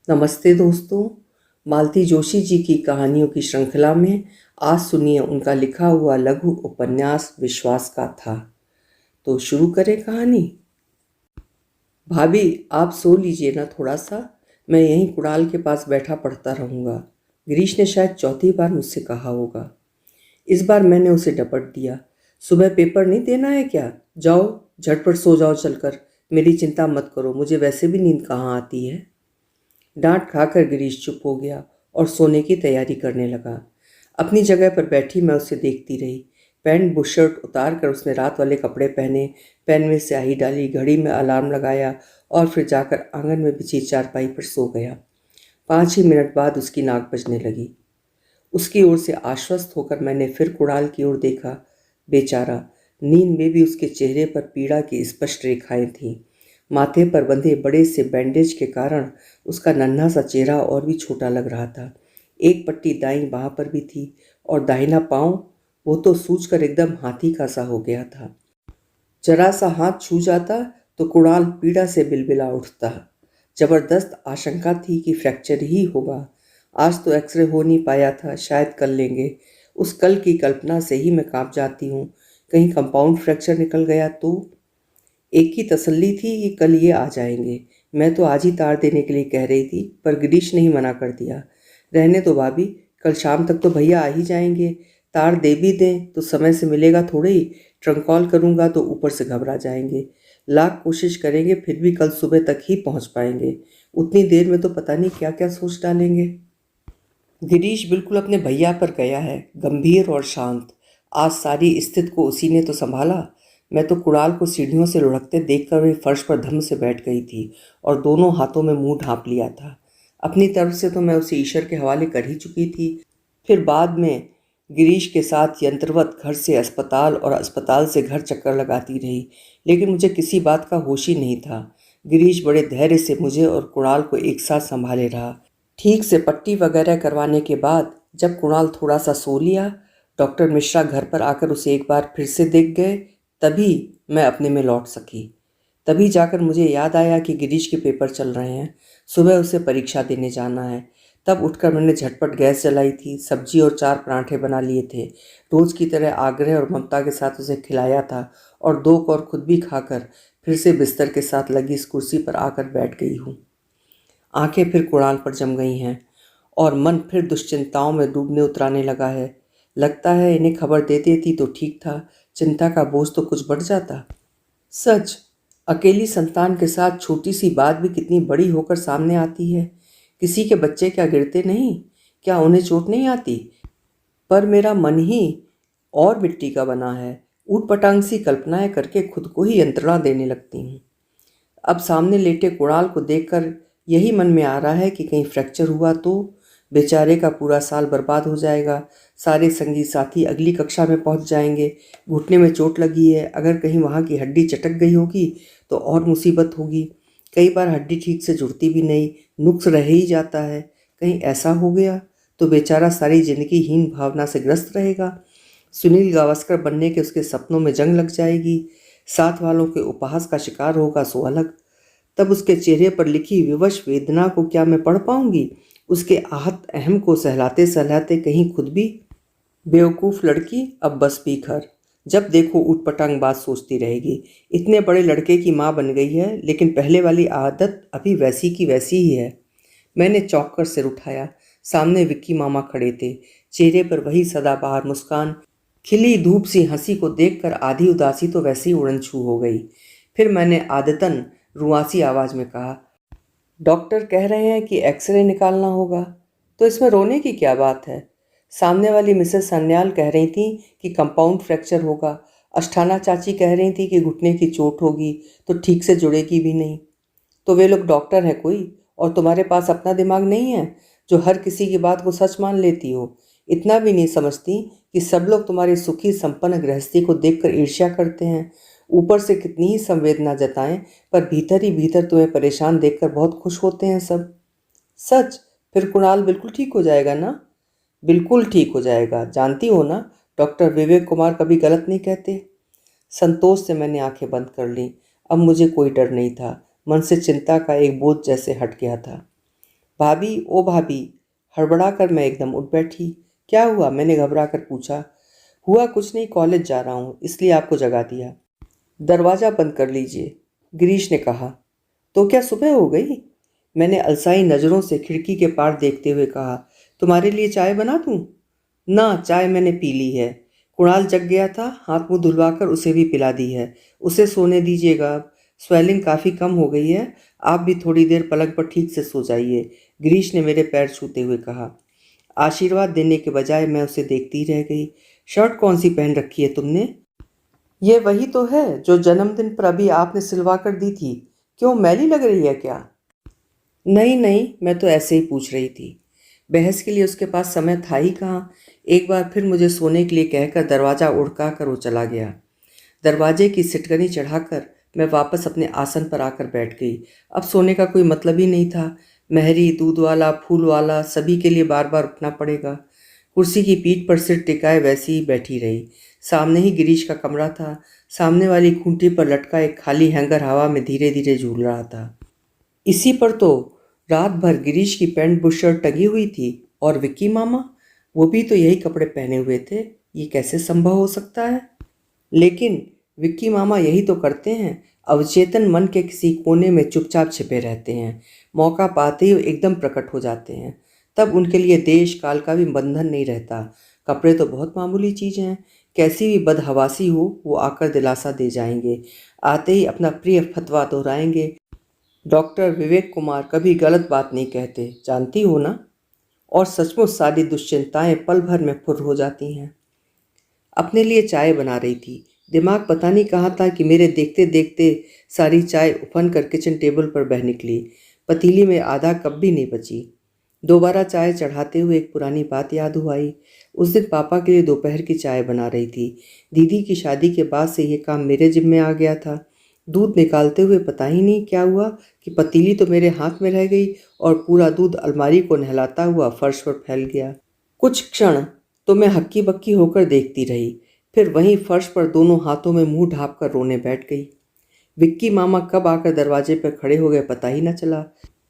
नमस्ते दोस्तों। मालती जोशी जी की कहानियों की श्रृंखला में आज सुनिए उनका लिखा हुआ लघु उपन्यास विश्वास का था। तो शुरू करें कहानी। भाभी, आप सो लीजिए ना थोड़ा सा, मैं यहीं कुणाल के पास बैठा पढ़ता रहूँगा। गिरीश ने शायद चौथी बार मुझसे कहा होगा। इस बार मैंने उसे डपट दिया। सुबह पेपर नहीं देना है क्या? जाओ, झटपट सो जाओ चलकर। मेरी चिंता मत करो, मुझे वैसे भी नींद कहाँ आती है। डांट खाकर गिरीश चुप हो गया और सोने की तैयारी करने लगा। अपनी जगह पर बैठी मैं उसे देखती रही। पैंट बुशर्ट उतार कर उसने रात वाले कपड़े पहने, पेन में स्याही डाली, घड़ी में अलार्म लगाया और फिर जाकर आंगन में बिछी चारपाई पर सो गया। 5 ही मिनट बाद उसकी नाक बजने लगी। उसकी ओर से आश्वस्त होकर मैंने फिर कुणाल की ओर देखा। बेचारा, नींद में भी उसके चेहरे पर पीड़ा की स्पष्ट रेखाएं थीं। माथे पर बंधे बड़े से बैंडेज के कारण उसका नन्हा सा चेहरा और भी छोटा लग रहा था। एक पट्टी दाईं बाह पर भी थी और दाहिना पाँव, वो तो सूजकर एकदम हाथी का सा हो गया था। जरा सा हाथ छू जाता तो कुणाल पीड़ा से बिलबिला उठता। जबरदस्त आशंका थी कि फ्रैक्चर ही होगा। आज तो एक्सरे हो नहीं पाया था, शायद कल लेंगे। उस कल की कल्पना से ही मैं कांप जाती हूँ। कहीं कंपाउंड फ्रैक्चर निकल गया तो। एक ही तसल्ली थी कि कल ये आ जाएंगे। मैं तो आज ही तार देने के लिए कह रही थी, पर गिरीश ने ही मना कर दिया। रहने दो भाभी, कल शाम तक तो भैया आ ही जाएंगे। तार दे भी दें तो समय से मिलेगा थोड़े ही। ट्रंक कॉल करूँगा तो ऊपर से घबरा जाएंगे। लाख कोशिश करेंगे फिर भी कल सुबह तक ही पहुँच पाएंगे। उतनी देर में तो पता नहीं क्या क्या सोच डालेंगे। गिरीश बिल्कुल अपने भैया पर गया है, गंभीर और शांत। आज सारी स्थिति को उसी ने तो संभाला। मैं तो कुणाल को सीढ़ियों से लुढ़कते देखकर वही फर्श पर धम से बैठ गई थी और दोनों हाथों में मुंह ढांप लिया था। अपनी तरफ से तो मैं उसे ईश्वर के हवाले कर ही चुकी थी। फिर बाद में गिरीश के साथ यंत्रवत घर से अस्पताल और अस्पताल से घर चक्कर लगाती रही, लेकिन मुझे किसी बात का होश ही नहीं था। गिरीश बड़े धैर्य से मुझे और कुणाल को एक साथ संभाले रहा। ठीक से पट्टी वगैरह करवाने के बाद जब कुणाल थोड़ा सा सो लिया, डॉक्टर मिश्रा घर पर आकर उसे एक बार फिर से देख गए, तभी मैं अपने में लौट सकी। तभी जाकर मुझे याद आया कि गिरीश के पेपर चल रहे हैं, सुबह उसे परीक्षा देने जाना है। तब उठकर मैंने झटपट गैस जलाई थी, सब्जी और 4 पराठे बना लिए थे। रोज की तरह आग्रह और ममता के साथ उसे खिलाया था और 2 कौर खुद भी खाकर फिर से बिस्तर के साथ लगी इस कुर्सी पर आकर बैठ गई हूँ। आंखें फिर कुणाल पर जम गई हैं और मन फिर दुश्चिंताओं में डूबने उतराने लगा है। लगता है इन्हें खबर दे देती तो ठीक था, चिंता का बोझ तो कुछ बढ़ जाता। सच, अकेली संतान के साथ छोटी सी बात भी कितनी बड़ी होकर सामने आती है। किसी के बच्चे क्या गिरते नहीं? क्या उन्हें चोट नहीं आती? पर मेरा मन ही और मिट्टी का बना है। ऊट पटांग सी कल्पनाएं करके खुद को ही यंत्रणा देने लगती हूँ। अब सामने लेटे कुणाल को देखकर यही मन में आ रहा है कि कहीं फ्रैक्चर हुआ तो बेचारे का पूरा साल बर्बाद हो जाएगा। सारे संगी साथी अगली कक्षा में पहुंच जाएंगे। घुटने में चोट लगी है, अगर कहीं वहाँ की हड्डी चटक गई होगी तो और मुसीबत होगी। कई बार हड्डी ठीक से जुड़ती भी नहीं, नुक्स रह ही जाता है। कहीं ऐसा हो गया तो बेचारा सारी जिंदगी हीन भावना से ग्रस्त रहेगा। सुनील गावस्कर बनने के उसके सपनों में जंग लग जाएगी। साथ वालों के उपहास का शिकार होगा सो अलग। तब उसके चेहरे पर लिखी विवश वेदना को क्या मैं पढ़ पाऊंगी? उसके आहत अहम को सहलाते सहलाते कहीं खुद भी। बेवकूफ़ लड़की, अब बस पीकर। जब देखो ऊटपटांग बात सोचती रहेगी। इतने बड़े लड़के की माँ बन गई है, लेकिन पहले वाली आदत अभी वैसी की वैसी ही है। मैंने चौंक कर सिर उठाया। सामने विक्की मामा खड़े थे, चेहरे पर वही सदाबहार मुस्कान। खिली धूप सी हंसी को देखकर आधी उदासी तो वैसे ही उड़न छू हो गई। फिर मैंने आदतन रुआसी आवाज में कहा, डॉक्टर कह रहे हैं कि एक्सरे निकालना होगा, तो इसमें रोने की क्या बात है? सामने वाली मिसेस सन्याल कह रही थी कि कंपाउंड फ्रैक्चर होगा। अष्टाना चाची कह रही थी कि घुटने की चोट होगी तो ठीक से जुड़ेगी भी नहीं। तो वे लोग डॉक्टर हैं कोई, और तुम्हारे पास अपना दिमाग नहीं है जो हर किसी की बात को सच मान लेती हो? इतना भी नहीं समझती कि सब लोग तुम्हारी सुखी संपन्न गृहस्थी को देखकर ईर्ष्या करते हैं? ऊपर से कितनी ही संवेदना जताएं, पर भीतर ही भीतर तुम्हें परेशान देखकर बहुत खुश होते हैं सब। सच? फिर कुणाल बिल्कुल ठीक हो जाएगा ना? बिल्कुल ठीक हो जाएगा, जानती हो ना, डॉक्टर विवेक कुमार कभी गलत नहीं कहते। संतोष से मैंने आंखें बंद कर लीं। अब मुझे कोई डर नहीं था, मन से चिंता का एक बोझ जैसे हट गया था। भाभी, ओ भाभी, हड़बड़ा कर मैं एकदम उठ बैठी। क्या हुआ? मैंने घबरा कर पूछा। हुआ कुछ नहीं, कॉलेज जा रहा हूँ इसलिए आपको जगा दिया। दरवाज़ा बंद कर लीजिए, गिरीश ने कहा। तो क्या सुबह हो गई? मैंने अलसाई नज़रों से खिड़की के पार देखते हुए कहा। तुम्हारे लिए चाय बना दूँ? ना, चाय मैंने पी ली है। कुणाल जग गया था, हाथ मुंह धुलवाकर उसे भी पिला दी है। उसे सोने दीजिएगा, अब स्वेलिंग काफ़ी कम हो गई है। आप भी थोड़ी देर पलंग पर ठीक से सो जाइए, गिरीश ने मेरे पैर छूते हुए कहा। आशीर्वाद देने के बजाय मैं उसे देखती रह गई। शर्ट कौन सी पहन रखी है तुमने? ये वही तो है जो जन्मदिन पर अभी आपने सिलवा कर दी थी। क्यों, मैली लग रही है क्या? नहीं नहीं, मैं तो ऐसे ही पूछ रही थी। बहस के लिए उसके पास समय था ही कहाँ। एक बार फिर मुझे सोने के लिए कहकर दरवाज़ा उड़का कर वो चला गया। दरवाजे की सिटकनी चढ़ाकर मैं वापस अपने आसन पर आकर बैठ गई। अब सोने का कोई मतलब ही नहीं था। मेहरी, दूध वाला, फूल वाला, सभी के लिए बार बार उठना पड़ेगा। कुर्सी की पीठ पर सिर टिकाए वैसी ही बैठी रही। सामने ही गिरीश का कमरा था। सामने वाली खूंटी पर लटका एक खाली हैंगर हवा में धीरे धीरे झूल रहा था। इसी पर तो रात भर गिरीश की पैंट बुशर्ट टंगी हुई थी। और विक्की मामा, वो भी तो यही कपड़े पहने हुए थे। ये कैसे संभव हो सकता है? लेकिन विक्की मामा यही तो करते हैं। अवचेतन मन के किसी कोने में चुपचाप छिपे रहते हैं। मौका पाते ही वो एकदम प्रकट हो जाते हैं। तब उनके लिए देश काल का भी बंधन नहीं रहता। कपड़े तो बहुत मामूली चीज़ हैं। कैसी भी बदहवासी हो, वो आकर दिलासा दे जाएंगे। आते ही अपना प्रिय फतवा दोहराएंगे। डॉक्टर विवेक कुमार कभी गलत बात नहीं कहते, जानती हो ना? और सचमुच सारी दुश्चिंताएं पल भर में फुर हो जाती हैं। अपने लिए चाय बना रही थी। दिमाग पता नहीं कहाँ था कि मेरे देखते देखते सारी चाय उफन कर किचन टेबल पर बह निकली। पतीली में आधा कप भी नहीं बची। दोबारा चाय चढ़ाते हुए एक पुरानी बात याद हुआ आई। उस दिन पापा के लिए दोपहर की चाय बना रही थी। दीदी की शादी के बाद से ये काम मेरे जिम्मे आ गया था। दूध निकालते हुए पता ही नहीं क्या हुआ कि पतीली तो मेरे हाथ में रह गई और पूरा दूध अलमारी को नहलाता हुआ फर्श पर फैल गया। कुछ क्षण तो मैं हक्की बक्की होकर देखती रही, फिर वहीं फर्श पर दोनों हाथों में मुंह ढाँप कर रोने बैठ गई। विक्की मामा कब आकर दरवाजे पर खड़े हो गए पता ही न चला।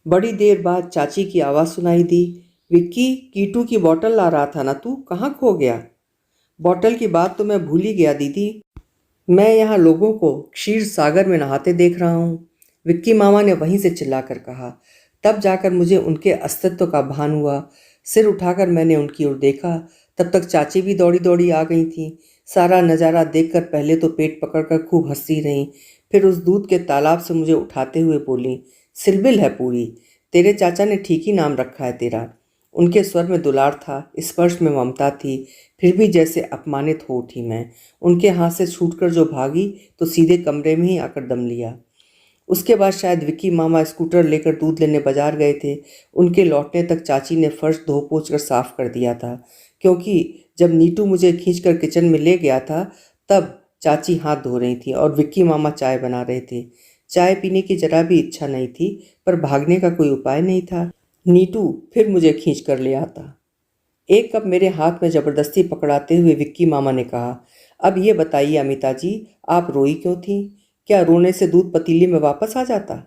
बड़ी देर बाद चाची की आवाज़ सुनाई दी। विक्की, कीटू की बोतल ला रहा था ना तू, कहाँ खो गया? बोतल की बात तो मैं भूल ही गया दीदी। मैं यहाँ लोगों को क्षीर सागर में नहाते देख रहा हूँ, विक्की मामा ने वहीं से चिल्लाकर कहा। तब जाकर मुझे उनके अस्तित्व का भान हुआ। सिर उठाकर मैंने उनकी ओर देखा। तब तक चाची भी दौड़ी दौड़ी आ गई थी। सारा नज़ारा देखकर पहले तो पेट पकड़कर खूब हंसती रहीं, फिर उस दूध के तालाब से मुझे उठाते हुए बोली, सिलबिल है पूरी। तेरे चाचा ने ठीक ही नाम रखा है तेरा। उनके स्वर में दुलार था, स्पर्श में ममता थी। फिर भी जैसे अपमानित हो उठी मैं। उनके हाथ से छूटकर जो भागी तो सीधे कमरे में ही आकर दम लिया। उसके बाद शायद विक्की मामा स्कूटर लेकर दूध लेने बाजार गए थे। उनके लौटने तक चाची ने फर्श धो पोंछ कर साफ कर दिया था, क्योंकि जब नीटू मुझे खींचकर किचन में ले गया था तब चाची हाथ धो रही थी और विक्की मामा चाय बना रहे थे। चाय पीने की जरा भी इच्छा नहीं थी, पर भागने का कोई उपाय नहीं था। नीटू फिर मुझे खींच कर ले आता। एक कप मेरे हाथ में जबरदस्ती पकड़ाते हुए विक्की मामा ने कहा, अब ये बताइए अमिता जी, आप रोई क्यों थी? क्या रोने से दूध पतीली में वापस आ जाता?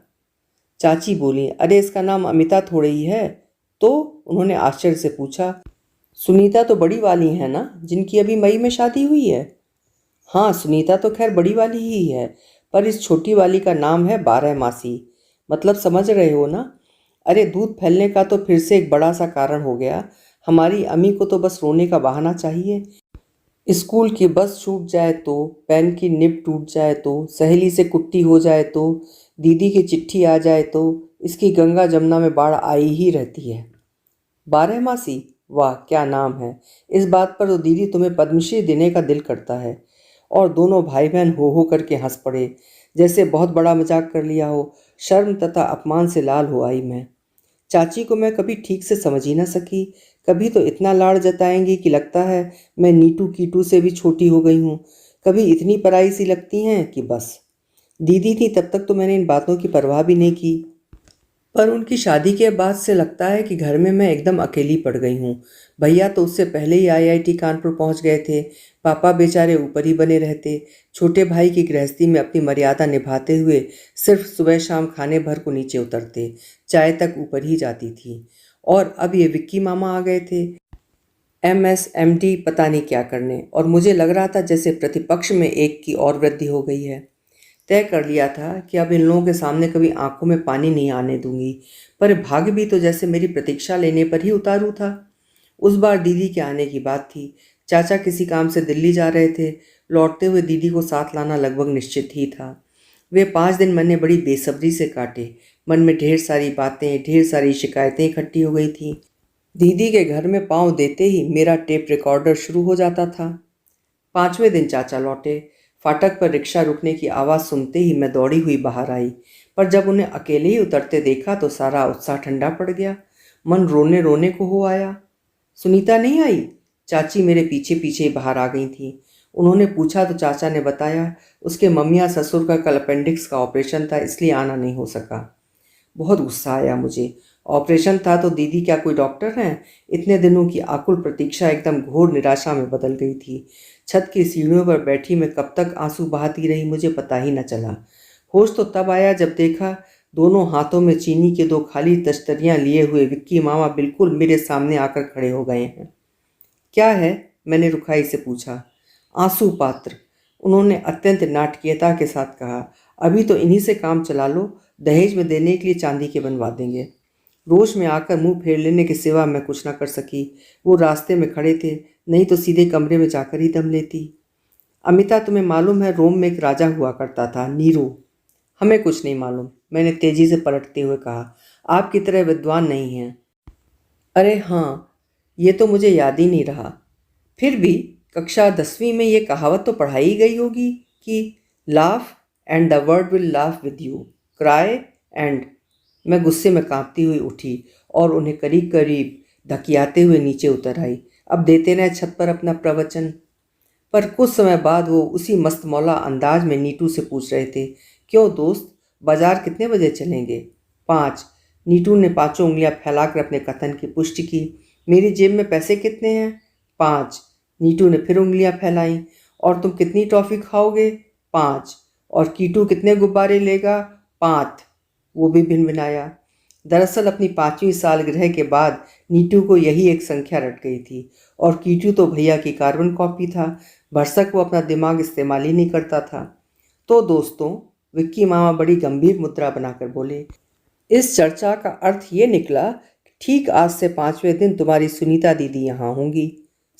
चाची बोली, अरे इसका नाम अमिता थोड़ी ही है। तो उन्होंने आश्चर्य से पूछा, सुनीता तो बड़ी वाली है ना, जिनकी अभी मई में शादी हुई है? हाँ, सुनीता तो खैर बड़ी वाली ही है, पर इस छोटी वाली का नाम है 12 मासी। मतलब समझ रहे हो ना? अरे दूध फैलने का तो फिर से एक बड़ा सा कारण हो गया। हमारी अम्मी को तो बस रोने का बहाना चाहिए। स्कूल की बस छूट जाए तो, पेन की निब टूट जाए तो, सहेली से कुट्टी हो जाए तो, दीदी की चिट्ठी आ जाए तो, इसकी गंगा जमुना में बाढ़ आई ही रहती है। 12 मासी, वाह क्या नाम है। इस बात पर तो दीदी तुम्हें पद्मश्री देने का दिल करता है। और दोनों भाई बहन हो करके हंस पड़े, जैसे बहुत बड़ा मजाक कर लिया हो। शर्म तथा अपमान से लाल हो आई मैं। चाची को मैं कभी ठीक से समझ ही ना सकी। कभी तो इतना लाड़ जताएंगी कि लगता है मैं नीटू कीटू से भी छोटी हो गई हूँ। कभी इतनी पराई सी लगती हैं कि बस। दीदी थी तब तक तो मैंने इन बातों की परवाह भी नहीं की। पर उनकी शादी के बाद से लगता है कि घर में मैं एकदम अकेली पड़ गई हूँ। भैया तो उससे पहले ही आईआईटी कानपुर पहुँच गए थे। पापा बेचारे ऊपर ही बने रहते। छोटे भाई की गृहस्थी में अपनी मर्यादा निभाते हुए सिर्फ सुबह शाम खाने भर को नीचे उतरते, चाय तक ऊपर ही जाती थी। और अब ये विक्की मामा आ गए थे, एमएसएमडी पता नहीं क्या करने, और मुझे लग रहा था जैसे प्रतिपक्ष में एक की और वृद्धि हो गई है। तय कर लिया था कि अब इन लोगों के सामने कभी आंखों में पानी नहीं आने दूंगी, पर भाग्य भी तो जैसे मेरी प्रतीक्षा लेने पर ही उतारू था। उस बार दीदी के आने की बात थी। चाचा किसी काम से दिल्ली जा रहे थे। लौटते हुए दीदी को साथ लाना लगभग निश्चित ही था। वे 5 दिन मैंने बड़ी बेसब्री से काटे। मन में ढेर सारी बातें, ढेर सारी शिकायतें इकट्ठी हो गई थीं। दीदी के घर में पाँव देते ही मेरा टेप रिकॉर्डर शुरू हो जाता था। 5वें दिन चाचा लौटे। फाटक पर रिक्शा रुकने की आवाज़ सुनते ही मैं दौड़ी हुई बाहर आई, पर जब उन्हें अकेले ही उतरते देखा तो सारा उत्साह ठंडा पड़ गया। मन रोने रोने को हो आया। सुनीता नहीं आई? चाची मेरे पीछे पीछे बाहर आ गई थी। उन्होंने पूछा तो चाचा ने बताया उसके मम्मियाँ ससुर का कल अपेंडिक्स का ऑपरेशन था, इसलिए आना नहीं हो सका। बहुत गुस्सा आया मुझे। ऑपरेशन था तो दीदी क्या कोई डॉक्टर हैं? इतने दिनों की आकुल प्रतीक्षा एकदम घोर निराशा में बदल गई थी। छत की सीढ़ियों पर बैठी मैं कब तक आंसू बहाती रही मुझे पता ही न चला। होश तो तब आया जब देखा दोनों हाथों में चीनी के 2 खाली तश्तरियाँ लिए हुए विक्की मामा बिल्कुल मेरे सामने आकर खड़े हो गए हैं। क्या है? मैंने रुखाई से पूछा। आंसू पात्र, उन्होंने अत्यंत नाटकीयता के साथ कहा। अभी तो इन्हीं से काम चला लो, दहेज में देने के लिए चांदी के बनवा देंगे। रोश में आकर मुंह फेर लेने के सिवा मैं कुछ न कर सकी। वो रास्ते में खड़े थे, नहीं तो सीधे कमरे में जाकर ही दम लेती। अमिता, तुम्हें मालूम है रोम में एक राजा हुआ करता था, नीरो। हमें कुछ नहीं मालूम, मैंने तेजी से पलटते हुए कहा। आपकी तरह विद्वान नहीं हैं। अरे हाँ, ये तो मुझे याद ही नहीं रहा। फिर भी कक्षा 10वीं में ये कहावत तो पढ़ाई गई होगी कि laugh and the world will laugh with you, cry and. मैं गुस्से में कांपती हुई उठी और उन्हें करीब करीब धकियाते हुए नीचे उतर आई। अब देते रहे छत पर अपना प्रवचन। पर कुछ समय बाद वो उसी मस्तमौला अंदाज में नीटू से पूछ रहे थे, क्यों दोस्त, बाजार कितने बजे चलेंगे? 5। नीटू ने 5 उंगलियां फैलाकर अपने कथन की पुष्टि की। मेरी जेब में पैसे कितने हैं? 5। नीटू ने फिर उंगलियां फैलाई। और तुम कितनी टॉफ़ी खाओगे? 5। और कीटू कितने गुब्बारे लेगा? 5। वो भी भिनभिनाया। दरअसल अपनी 5वीं सालगिरह के बाद नीटू को यही एक संख्या रट गई थी, और कीटू तो भैया की कार्बन कॉपी था। भरसक वो अपना दिमाग इस्तेमाल ही नहीं करता था। तो दोस्तों, विक्की मामा बड़ी गंभीर मुद्रा बनाकर बोले, इस चर्चा का अर्थ ये निकला कि ठीक आज से 5वें दिन तुम्हारी सुनीता दीदी यहाँ होंगी।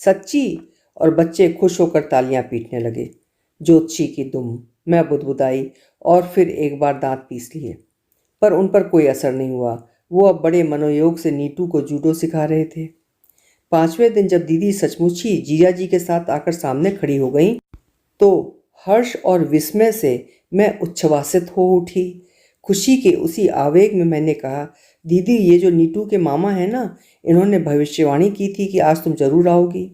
सच्ची? और बच्चे खुश होकर तालियां पीटने लगे। ज्योतिषी की दुम, मैं बुदबुदाई और फिर एक बार दांत पीस लिए, पर उन पर कोई असर नहीं हुआ। वो अब बड़े मनोयोग से नीटू को जूडो सिखा रहे थे। 5वें दिन जब दीदी सचमुच ही जीजा जी के साथ आकर सामने खड़ी हो गई तो हर्ष और विस्मय से मैं उच्छ्वासित हो उठी। खुशी के उसी आवेग में मैंने कहा, दीदी ये जो नीटू के मामा हैं ना, इन्होंने भविष्यवाणी की थी कि आज तुम जरूर आओगी।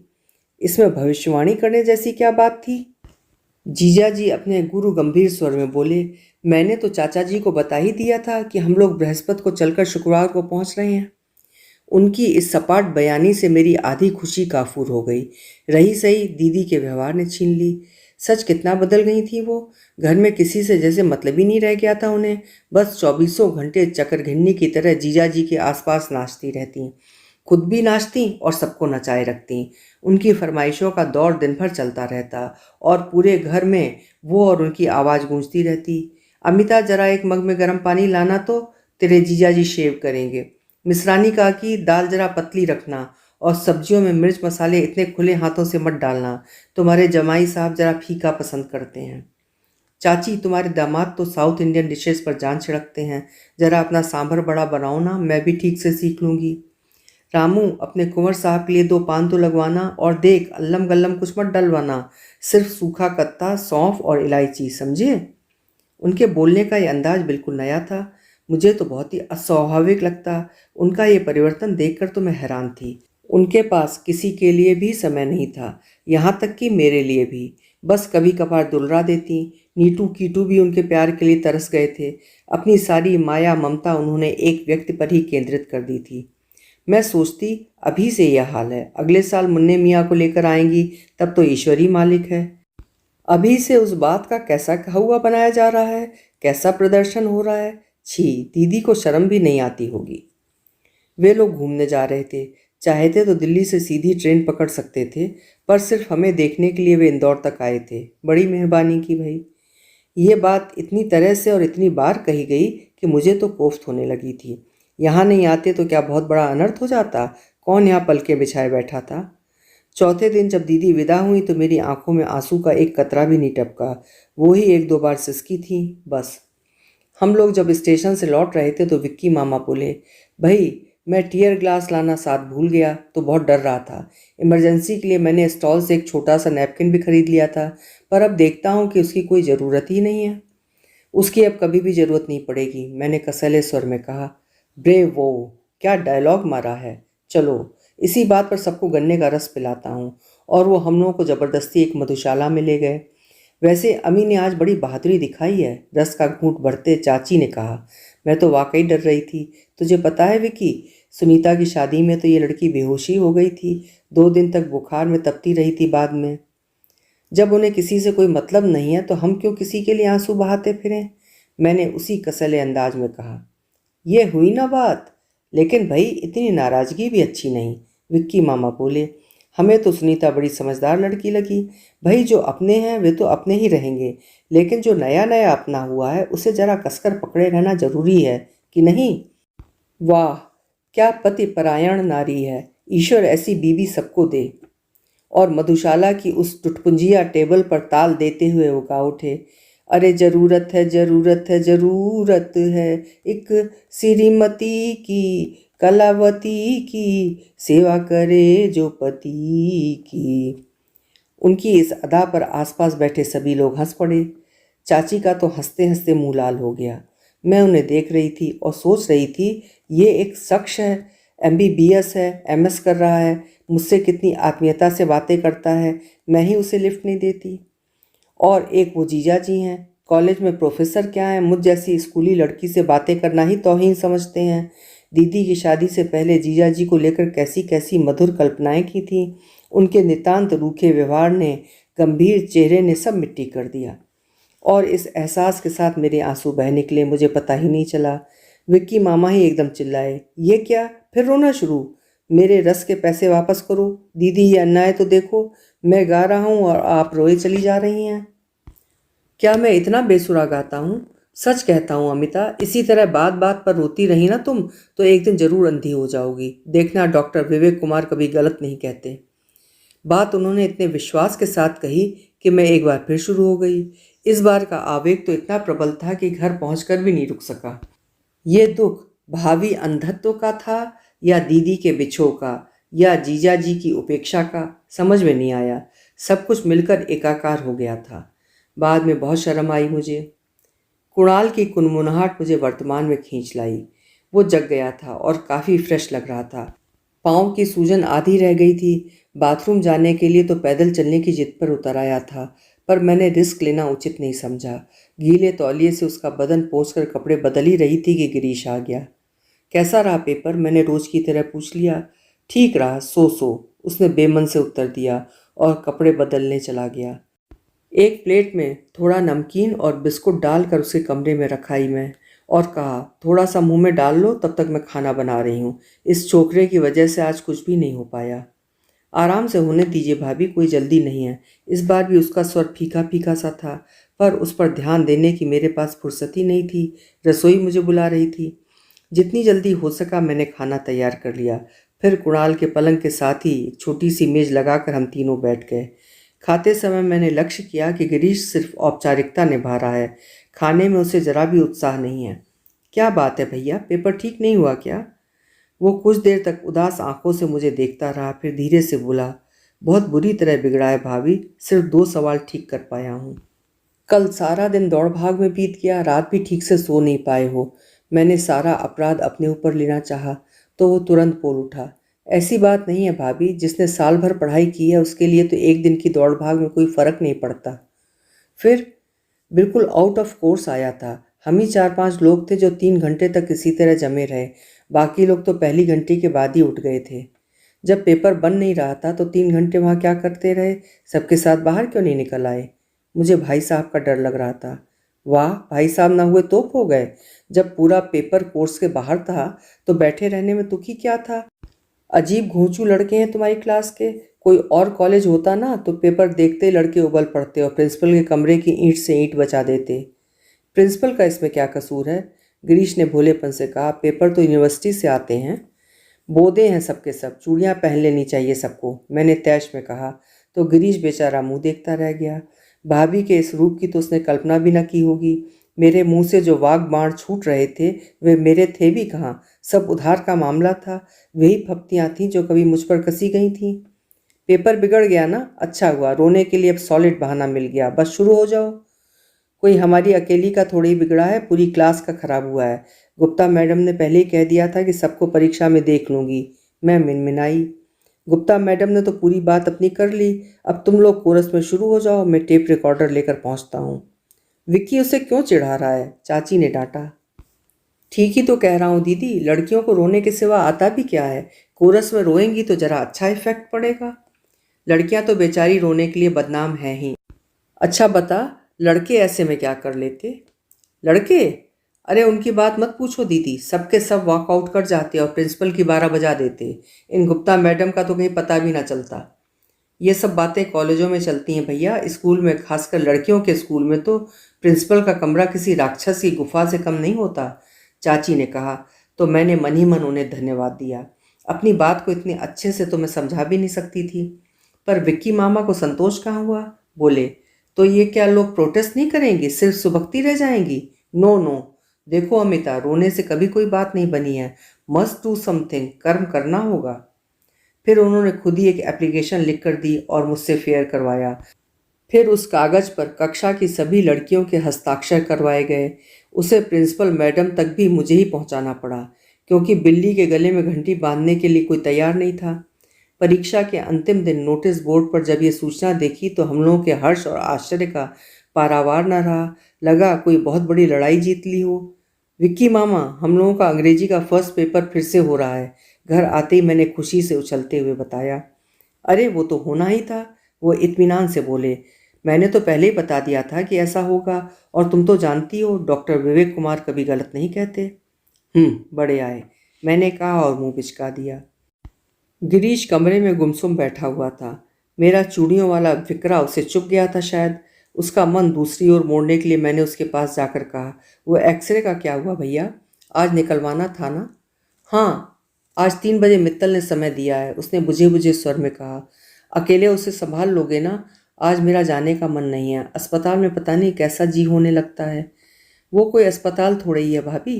इसमें भविष्यवाणी करने जैसी क्या बात थी? जीजा जी अपने गुरु गंभीर स्वर में बोले, मैंने तो चाचा जी को बता ही दिया था कि हम लोग बृहस्पति को चलकर शुक्रवार को पहुंच रहे हैं। उनकी इस सपाट बयानी से मेरी आधी खुशी काफूर हो गई। रही सही दीदी के व्यवहार ने छीन ली। सच कितना बदल गई थी वो। घर में किसी से जैसे मतलब ही नहीं रह गया था उन्हें। बस 24 घंटे चकरघिन्नी की तरह जीजा जी के आसपास नाचती रहती, खुद भी नाचती और सबको नचाए रखती। उनकी फरमाइशों का दौर दिन भर चलता रहता और पूरे घर में वो और उनकी आवाज़ गूंजती रहती। अमिता, जरा एक मग में गर्म पानी लाना तो, तेरे जीजा जी शेव करेंगे। मिश्रानी कहा कि दाल जरा पतली रखना और सब्जियों में मिर्च मसाले इतने खुले हाथों से मत डालना, तुम्हारे जमाई साहब जरा फीका पसंद करते हैं। चाची, तुम्हारे दामाद तो साउथ इंडियन डिशेस पर जान छिड़कते हैं, जरा अपना सांभर बड़ा बनाओ ना, मैं भी ठीक से सीख लूँगी। रामू, अपने कुंवर साहब के लिए 2 पान तो लगवाना, और देख अल्लम गल्लम कुछ मत डलवाना, सिर्फ सूखा कत्ता, सौंफ और इलायची, समझे? उनके बोलने का ये अंदाज बिल्कुल नया था। मुझे तो बहुत ही अस्वाभाविक लगता। उनका ये परिवर्तन देखकर तो मैं हैरान थी। उनके पास किसी के लिए भी समय नहीं था, यहाँ तक कि मेरे लिए भी। बस कभी कभार दुलरा देती। नीटू कीटू भी उनके प्यार के लिए तरस गए थे। अपनी सारी माया ममता उन्होंने एक व्यक्ति पर ही केंद्रित कर दी थी। मैं सोचती, अभी से यह हाल है, अगले साल मुन्ने मियाँ को लेकर आएंगी, तब तो ईश्वर ही मालिक है। अभी से उस बात का कैसा हुआ बनाया जा रहा है, कैसा प्रदर्शन हो रहा है। छी, दीदी को शर्म भी नहीं आती होगी। वे लोग घूमने जा रहे थे। चाहते तो दिल्ली से सीधी ट्रेन पकड़ सकते थे, पर सिर्फ हमें देखने के लिए वे इंदौर तक आए थे। बड़ी मेहरबानी की भाई। ये बात इतनी तरह से और इतनी बार कही गई कि मुझे तो कोफ्त होने लगी थी। यहाँ नहीं आते तो क्या बहुत बड़ा अनर्थ हो जाता। कौन यहाँ पलके बिछाए बैठा था। चौथे दिन जब दीदी विदा हुई तो मेरी आंखों में आंसू का एक कतरा भी नहीं टपका। वो ही एक दो बार सिसकी थी, बस। हम लोग जब स्टेशन से लौट रहे थे तो विक्की मामा बोले, भाई मैं टीयर ग्लास लाना साथ भूल गया तो बहुत डर रहा था। इमरजेंसी के लिए मैंने स्टॉल से एक छोटा सा नैपकिन भी खरीद लिया था, पर अब देखता हूँ कि उसकी कोई ज़रूरत ही नहीं है। उसकी अब कभी भी ज़रूरत नहीं पड़ेगी, मैंने कसैले स्वर में कहा। ब्रेव वो, क्या डायलॉग मारा है। चलो इसी बात पर सबको गन्ने का रस पिलाता हूँ। और वो हम लोगों को ज़बरदस्ती एक मधुशाला में ले गए। वैसे अम्मी ने आज बड़ी बहादुरी दिखाई है, रस का घूंट भरते चाची ने कहा। मैं तो वाकई डर रही थी। तुझे पता है विकी, सुनीता की शादी में तो ये लड़की बेहोशी हो गई थी। 2 दिन तक बुखार में तपती रही थी। बाद में जब उन्हें किसी से कोई मतलब नहीं है तो हम क्यों किसी के लिए आंसू बहाते फिरें। मैंने उसी कसले अंदाज में कहा। ये हुई ना बात। लेकिन भाई इतनी नाराज़गी भी अच्छी नहीं, विक्की मामा बोले। हमें तो सुनीता बड़ी समझदार लड़की लगी। भाई जो अपने हैं वे तो अपने ही रहेंगे, लेकिन जो नया नया अपना हुआ है उसे जरा कसकर पकड़े रहना जरूरी है कि नहीं। वाह, क्या पति परायण नारी है। ईश्वर ऐसी बीवी सबको दे। और मधुशाला की उस टुटपुंजिया टेबल पर ताल देते हुए वो गा उठे। अरे जरूरत है जरूरत है जरूरत है एक श्रीमती की, कलावती की, सेवा करे जो पति की। उनकी इस अदा पर आसपास बैठे सभी लोग हंस पड़े। चाची का तो हंसते हंसते मुंह लाल हो गया। मैं उन्हें देख रही थी और सोच रही थी, ये एक शख्स है, MBBS है, MS कर रहा है, मुझसे कितनी आत्मीयता से बातें करता है, मैं ही उसे लिफ्ट नहीं देती। और एक वो जीजा जी हैं, कॉलेज में प्रोफेसर क्या हैं, मुझ जैसी स्कूली लड़की से बातें करना ही तौहीन समझते हैं। दीदी की शादी से पहले जीजा जी को लेकर कैसी कैसी मधुर कल्पनाएं की थी। उनके नितांत रूखे व्यवहार ने, गंभीर चेहरे ने सब मिट्टी कर दिया। और इस एहसास के साथ मेरे आंसू बह निकले, मुझे पता ही नहीं चला। विक्की मामा ही एकदम चिल्लाए, ये क्या, फिर रोना शुरू। मेरे रस के पैसे वापस करो। दीदी ये अन्याय तो देखो, मैं गा रहा हूँ और आप रोए चली जा रही हैं। क्या मैं इतना बेसुरा गाता हूँ। सच कहता हूँ अमिता, इसी तरह बात बात पर रोती रही ना तुम तो एक दिन जरूर अंधी हो जाओगी। देखना, डॉक्टर विवेक कुमार कभी गलत नहीं कहते। बात उन्होंने इतने विश्वास के साथ कही कि मैं एक बार फिर शुरू हो गई। इस बार का आवेग तो इतना प्रबल था कि घर पहुंचकर भी नहीं रुक सका। ये दुख भावी अंधत्व का था या दीदी के बिछोह का या जीजा जी की उपेक्षा का, समझ में नहीं आया। सब कुछ मिलकर एकाकार हो गया था। बाद में बहुत शर्म आई मुझे। कुणाल की कुनमुनाहट मुझे वर्तमान में खींच लाई। वो जग गया था और काफ़ी फ्रेश लग रहा था। पाँव की सूजन आधी रह गई थी। बाथरूम जाने के लिए तो पैदल चलने की जिद पर उतर आया था, पर मैंने रिस्क लेना उचित नहीं समझा। गीले तौलिए से उसका बदन पोंछकर कपड़े बदल ही रही थी कि गिरीश आ गया। कैसा रहा पेपर, मैंने रोज की तरह पूछ लिया। ठीक रहा, सो उसने बेमन से उत्तर दिया और कपड़े बदलने चला गया। एक प्लेट में थोड़ा नमकीन और बिस्कुट डालकर उसके कमरे में रखाई मैं और कहा, थोड़ा सा मुंह में डाल लो, तब तक मैं खाना बना रही हूँ। इस छोकरे की वजह से आज कुछ भी नहीं हो पाया। आराम से होने दीजिए भाभी, कोई जल्दी नहीं है। इस बार भी उसका स्वर फीका फीका सा था, पर उस पर ध्यान देने की मेरे पास फुर्सत ही नहीं थी। रसोई मुझे बुला रही थी। जितनी जल्दी हो सका मैंने खाना तैयार कर लिया। फिर कुणाल के पलंग के साथ ही एक छोटी सी मेज लगाकर हम तीनों बैठ गए। खाते समय मैंने लक्ष्य किया कि गिरीश सिर्फ औपचारिकता निभा रहा है, खाने में उसे जरा भी उत्साह नहीं है। क्या बात है भैया, पेपर ठीक नहीं हुआ क्या? वो कुछ देर तक उदास आंखों से मुझे देखता रहा, फिर धीरे से बोला, बहुत बुरी तरह बिगड़ा है भाभी, सिर्फ 2 सवाल ठीक कर पाया हूँ। कल सारा दिन दौड़ भाग में बीत गया, रात भी ठीक से सो नहीं पाए हो। मैंने सारा अपराध अपने ऊपर लेना चाहा तो वो तुरंत बोल उठा, ऐसी बात नहीं है भाभी, जिसने साल भर पढ़ाई की है उसके लिए तो एक दिन की दौड़ भाग में कोई फर्क नहीं पड़ता। फिर बिल्कुल आउट ऑफ कोर्स आया था। हम ही 4-5 लोग थे जो 3 घंटे तक इसी तरह जमे रहे। बाकी लोग तो पहली घंटे के बाद ही उठ गए थे। जब पेपर बन नहीं रहा था तो 3 घंटे वहाँ क्या करते रहे? सबके साथ बाहर क्यों नहीं निकल आए? मुझे भाई साहब का डर लग रहा था। वाह, भाई साहब ना हुए तोप हो गए। जब पूरा पेपर कोर्स के बाहर था तो बैठे रहने में दुखी क्या था? अजीब घोंचू लड़के हैं तुम्हारी क्लास के। कोई और कॉलेज होता ना तो पेपर देखते ही लड़के उबल पड़ते और प्रिंसिपल के कमरे की ईंट से ईंट बचा देते। प्रिंसिपल का इसमें क्या कसूर है? गिरीश ने भोलेपन से कहा। पेपर तो यूनिवर्सिटी से आते हैं। बोधे हैं सबके सब, चूड़ियाँ पहन लेनी चाहिए सबको, मैंने तैश में कहा। तो गिरीश बेचारा मुंह देखता रह गया। भाभी के इस रूप की तो उसने कल्पना भी न की होगी। मेरे मुंह से जो वाग बाण छूट रहे थे वे मेरे थे भी कहाँ, सब उधार का मामला था। वही फप्तियाँ थीं जो कभी मुझ पर कसी गई थीं। पेपर बिगड़ गया ना, अच्छा हुआ, रोने के लिए अब सॉलिड बहाना मिल गया, बस शुरू हो जाओ। कोई हमारी अकेली का थोड़ी ही बिगड़ा है, पूरी क्लास का खराब हुआ है। गुप्ता मैडम ने पहले ही कह दिया था कि सबको परीक्षा में देख लूँगी। मैं मिनमिनाई। गुप्ता मैडम ने तो पूरी बात अपनी कर ली। अब तुम लोग कोरस में शुरू हो जाओ, मैं टेप रिकॉर्डर लेकर पहुँचता हूँ। विक्की उसे क्यों चिढ़ा रहा है? चाची ने डांटा। ठीक ही तो कह रहा हूँ दीदी, लड़कियों को रोने के सिवा आता भी क्या है? कोरस में रोएंगी तो जरा अच्छा इफेक्ट पड़ेगा। लड़कियां तो बेचारी रोने के लिए बदनाम हैं ही। अच्छा बता, लड़के ऐसे में क्या कर लेते? लड़के? अरे उनकी बात मत पूछो दीदी, सबके सब वॉकआउट कर जाते और प्रिंसिपल की 12 बजा देते। इन गुप्ता मैडम का तो कहीं पता भी ना चलता। ये सब बातें कॉलेजों में चलती हैं भैया, स्कूल में, खासकर लड़कियों के स्कूल में तो प्रिंसिपल का कमरा किसी राक्षस की गुफा से कम नहीं होता। चाची ने कहा। तो मैंने मन ही मन उन्हें धन्यवाद दिया। अपनी बात को इतने अच्छे से तो मैं समझा भी नहीं सकती थी। पर विक्की मामा को संतोष कहाँ हुआ? बोले, तो ये क्या लोग प्रोटेस्ट नहीं करेंगे, सिर्फ सुबकती रह जाएंगी? नो नो, देखो अमिता, रोने से कभी कोई बात नहीं बनी है। मस्ट डू समथिंग, कर्म करना होगा। फिर उन्होंने खुद ही एक एप्लीकेशन लिख कर दी और मुझसे फेयर करवाया। फिर उस कागज पर कक्षा की सभी लड़कियों के हस्ताक्षर करवाए गए। उसे प्रिंसिपल मैडम तक भी मुझे ही पहुंचाना पड़ा, क्योंकि बिल्ली के गले में घंटी बांधने के लिए कोई तैयार नहीं था। परीक्षा के अंतिम दिन नोटिस बोर्ड पर जब ये सूचना देखी तो हम लोगों के हर्ष और आश्चर्य का पारावार न रहा। लगा कोई बहुत बड़ी लड़ाई जीत ली हो। विक्की मामा, हम लोगों का अंग्रेजी का फर्स्ट पेपर फिर से हो रहा है। घर आते ही मैंने खुशी से उछलते हुए बताया। अरे वो तो होना ही था, वो इत्मीनान से बोले। मैंने तो पहले ही बता दिया था कि ऐसा होगा, और तुम तो जानती हो डॉक्टर विवेक कुमार कभी गलत नहीं कहते। बड़े आए, मैंने कहा और मुंह बिचका दिया। गिरीश कमरे में गुमसुम बैठा हुआ था। मेरा चूड़ियों वाला फिकरा उसे चुभ गया था शायद। उसका मन दूसरी ओर मोड़ने के लिए मैंने उसके पास जाकर कहा, वो एक्सरे का क्या हुआ भैया? आज निकलवाना था ना? हाँ, आज 3 बजे मित्तल ने समय दिया है, उसने बुझे बुझे स्वर में कहा। अकेले उसे संभाल लोगे ना? आज मेरा जाने का मन नहीं है, अस्पताल में पता नहीं कैसा जी होने लगता है। वो कोई अस्पताल थोड़ी ही है भाभी।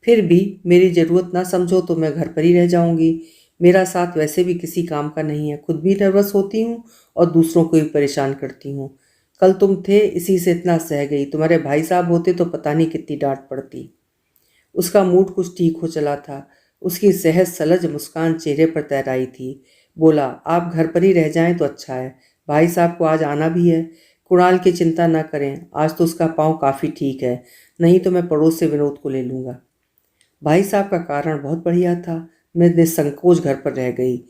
फिर भी मेरी ज़रूरत ना समझो तो मैं घर पर ही रह जाऊंगी। मेरा साथ वैसे भी किसी काम का नहीं है, खुद भी नर्वस होती हूँ और दूसरों को भी परेशान करती हूँ। कल तुम थे, इसी से इतना सह गई, तुम्हारे भाई साहब होते तो पता नहीं कितनी डांट पड़ती। उसका मूड कुछ ठीक हो चला था। उसकी सहज सलज मुस्कान चेहरे पर तैराई थी। बोला, आप घर पर ही रह जाएं तो अच्छा है, भाई साहब को आज आना भी है। कुणाल की चिंता न करें, आज तो उसका पाँव काफ़ी ठीक है, नहीं तो मैं पड़ोस से विनोद को ले लूँगा। भाई साहब का कारण बहुत बढ़िया था। मैं निसंकोच घर पर रह गई।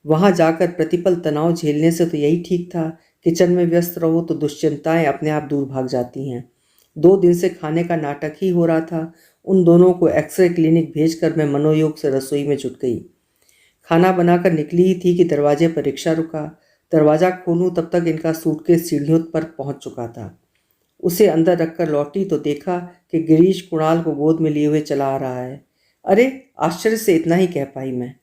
वहाँ जाकर प्रतिपल तनाव झेलने से तो यही ठीक था। किचन में व्यस्त रहो तो दुश्चिंताएं अपने आप दूर भाग जाती हैं। 2 दिन से खाने का नाटक ही हो रहा था। उन दोनों को एक्सरे क्लिनिक भेजकर मैं मनोयोग से रसोई में जुट गई। खाना बनाकर निकली ही थी कि दरवाजे पर रिक्शा रुका। दरवाज़ा खोलूं तब तक इनका सूटकेस सीढ़ियों पर पहुंच चुका था। उसे अंदर रखकर लौटी तो देखा कि गिरीश कुणाल को गोद में लिए हुए चला आ रहा है। अरे, आश्चर्य से इतना ही कह पाई मैं।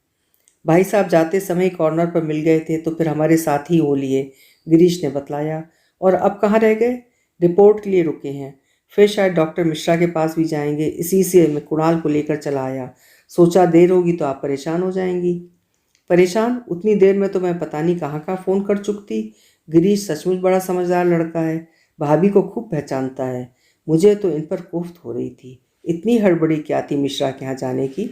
भाई साहब जाते समय कॉर्नर पर मिल गए थे तो फिर हमारे साथ ही हो लिए, गिरीश ने बतलाया। और अब कहाँ रह गए? रिपोर्ट के लिए रुके हैं, फिर शायद डॉक्टर मिश्रा के पास भी जाएंगे, इसी से मैं कुणाल को लेकर चला आया। सोचा देर होगी तो आप परेशान हो जाएंगी। परेशान? उतनी देर में तो मैं पता नहीं कहाँ कहाँ फ़ोन कर चुकती। गिरीश सचमुच बड़ा समझदार लड़का है, भाभी को खूब पहचानता है। मुझे तो इन पर कोफ्त हो रही थी। इतनी हड़बड़ी क्या थी मिश्रा के यहाँ जाने की?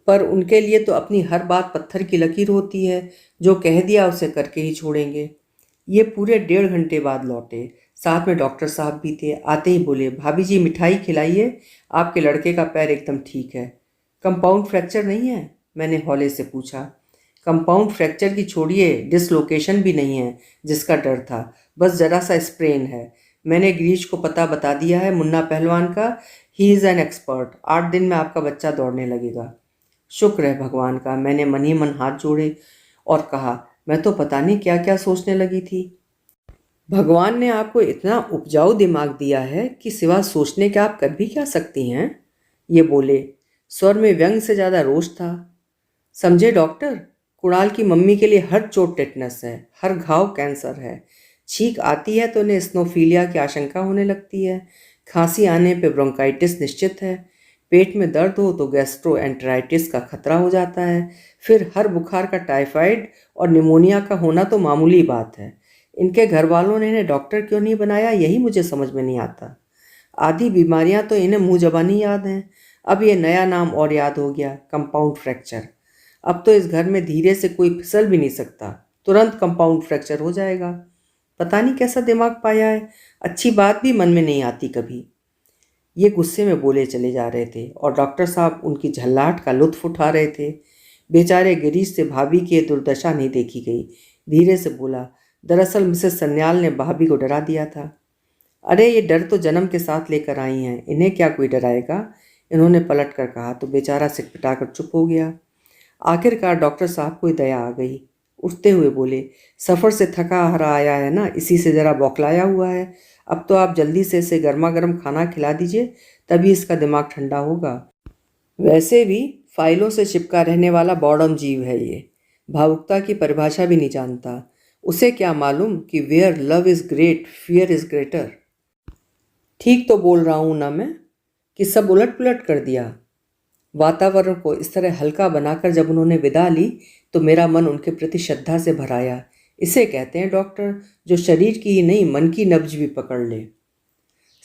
पर उनके लिए तो अपनी हर बात पत्थर की लकीर होती है, जो कह दिया उसे करके ही छोड़ेंगे। ये पूरे 1.5 घंटे बाद लौटे। साथ में डॉक्टर साहब भी थे। आते ही बोले, भाभी जी मिठाई खिलाइए, आपके लड़के का पैर एकदम ठीक है। कंपाउंड फ्रैक्चर नहीं है? मैंने हौले से पूछा। कंपाउंड फ्रैक्चर की छोड़िए, डिसलोकेशन भी नहीं है जिसका डर था, बस जरा सा स्प्रेन है। मैंने गिरीश को पता बता दिया है, मुन्ना पहलवान का। He is an expert. 8 दिन में आपका बच्चा दौड़ने लगेगा। शुक्र है भगवान का। मैंने मन ही मन हाथ जोड़े और कहा, मैं तो पता नहीं क्या क्या सोचने लगी थी। भगवान ने आपको इतना उपजाऊ दिमाग दिया है कि सिवा सोचने के आप कर भी क्या सकती हैं? ये बोले। स्वर में व्यंग से ज़्यादा रोष था। समझे डॉक्टर, कुणाल की मम्मी के लिए हर चोट टेटनस है, हर घाव कैंसर है। छींक आती है तो उन्हें स्नोफीलिया की आशंका होने लगती है। खांसी आने पे ब्रोंकाइटिस निश्चित है। पेट में दर्द हो तो गैस्ट्रोएंटेराइटिस का खतरा हो जाता है। फिर हर बुखार का टाइफाइड और निमोनिया का होना तो मामूली बात है। इनके घर वालों ने इन्हें डॉक्टर क्यों नहीं बनाया, यही मुझे समझ में नहीं आता। आधी बीमारियां तो इन्हें मुंह जबानी याद हैं। अब ये नया नाम और याद हो गया, कंपाउंड फ्रैक्चर। अब तो इस घर में धीरे से कोई फिसल भी नहीं सकता, तुरंत कंपाउंड फ्रैक्चर हो जाएगा। पता नहीं कैसा दिमाग पाया है, अच्छी बात भी मन में नहीं आती कभी। ये गुस्से में बोले चले जा रहे थे और डॉक्टर साहब उनकी झल्लाहट का लुत्फ उठा रहे थे। बेचारे गिरीश से भाभी की ये दुर्दशा नहीं देखी गई। धीरे से बोला, दरअसल मिसेस सन्याल ने भाभी को डरा दिया था। अरे ये डर तो जन्म के साथ लेकर आई हैं, इन्हें क्या कोई डराएगा? इन्होंने पलट कर कहा तो बेचारा सिटपिटाकर चुप हो गया। आखिरकार डॉक्टर साहब को दया आ गई। उठते हुए बोले, सफ़र से थका हारा आया है ना, इसी से ज़रा बौखलाया हुआ है। अब तो आप जल्दी से इसे गर्मा गर्म खाना खिला दीजिए, तभी इसका दिमाग ठंडा होगा। वैसे भी फाइलों से चिपका रहने वाला बॉर्डम जीव है ये, भावुकता की परिभाषा भी नहीं जानता। उसे क्या मालूम कि where love is great fear is greater. ठीक तो बोल रहा हूँ ना मैं, कि सब उलट पुलट कर दिया। वातावरण को इस तरह हल्का बनाकर जब उन्होंने विदा ली तो मेरा मन उनके प्रति श्रद्धा से भर आया। इसे कहते हैं डॉक्टर, जो शरीर की ही नहीं मन की नब्ज भी पकड़ ले।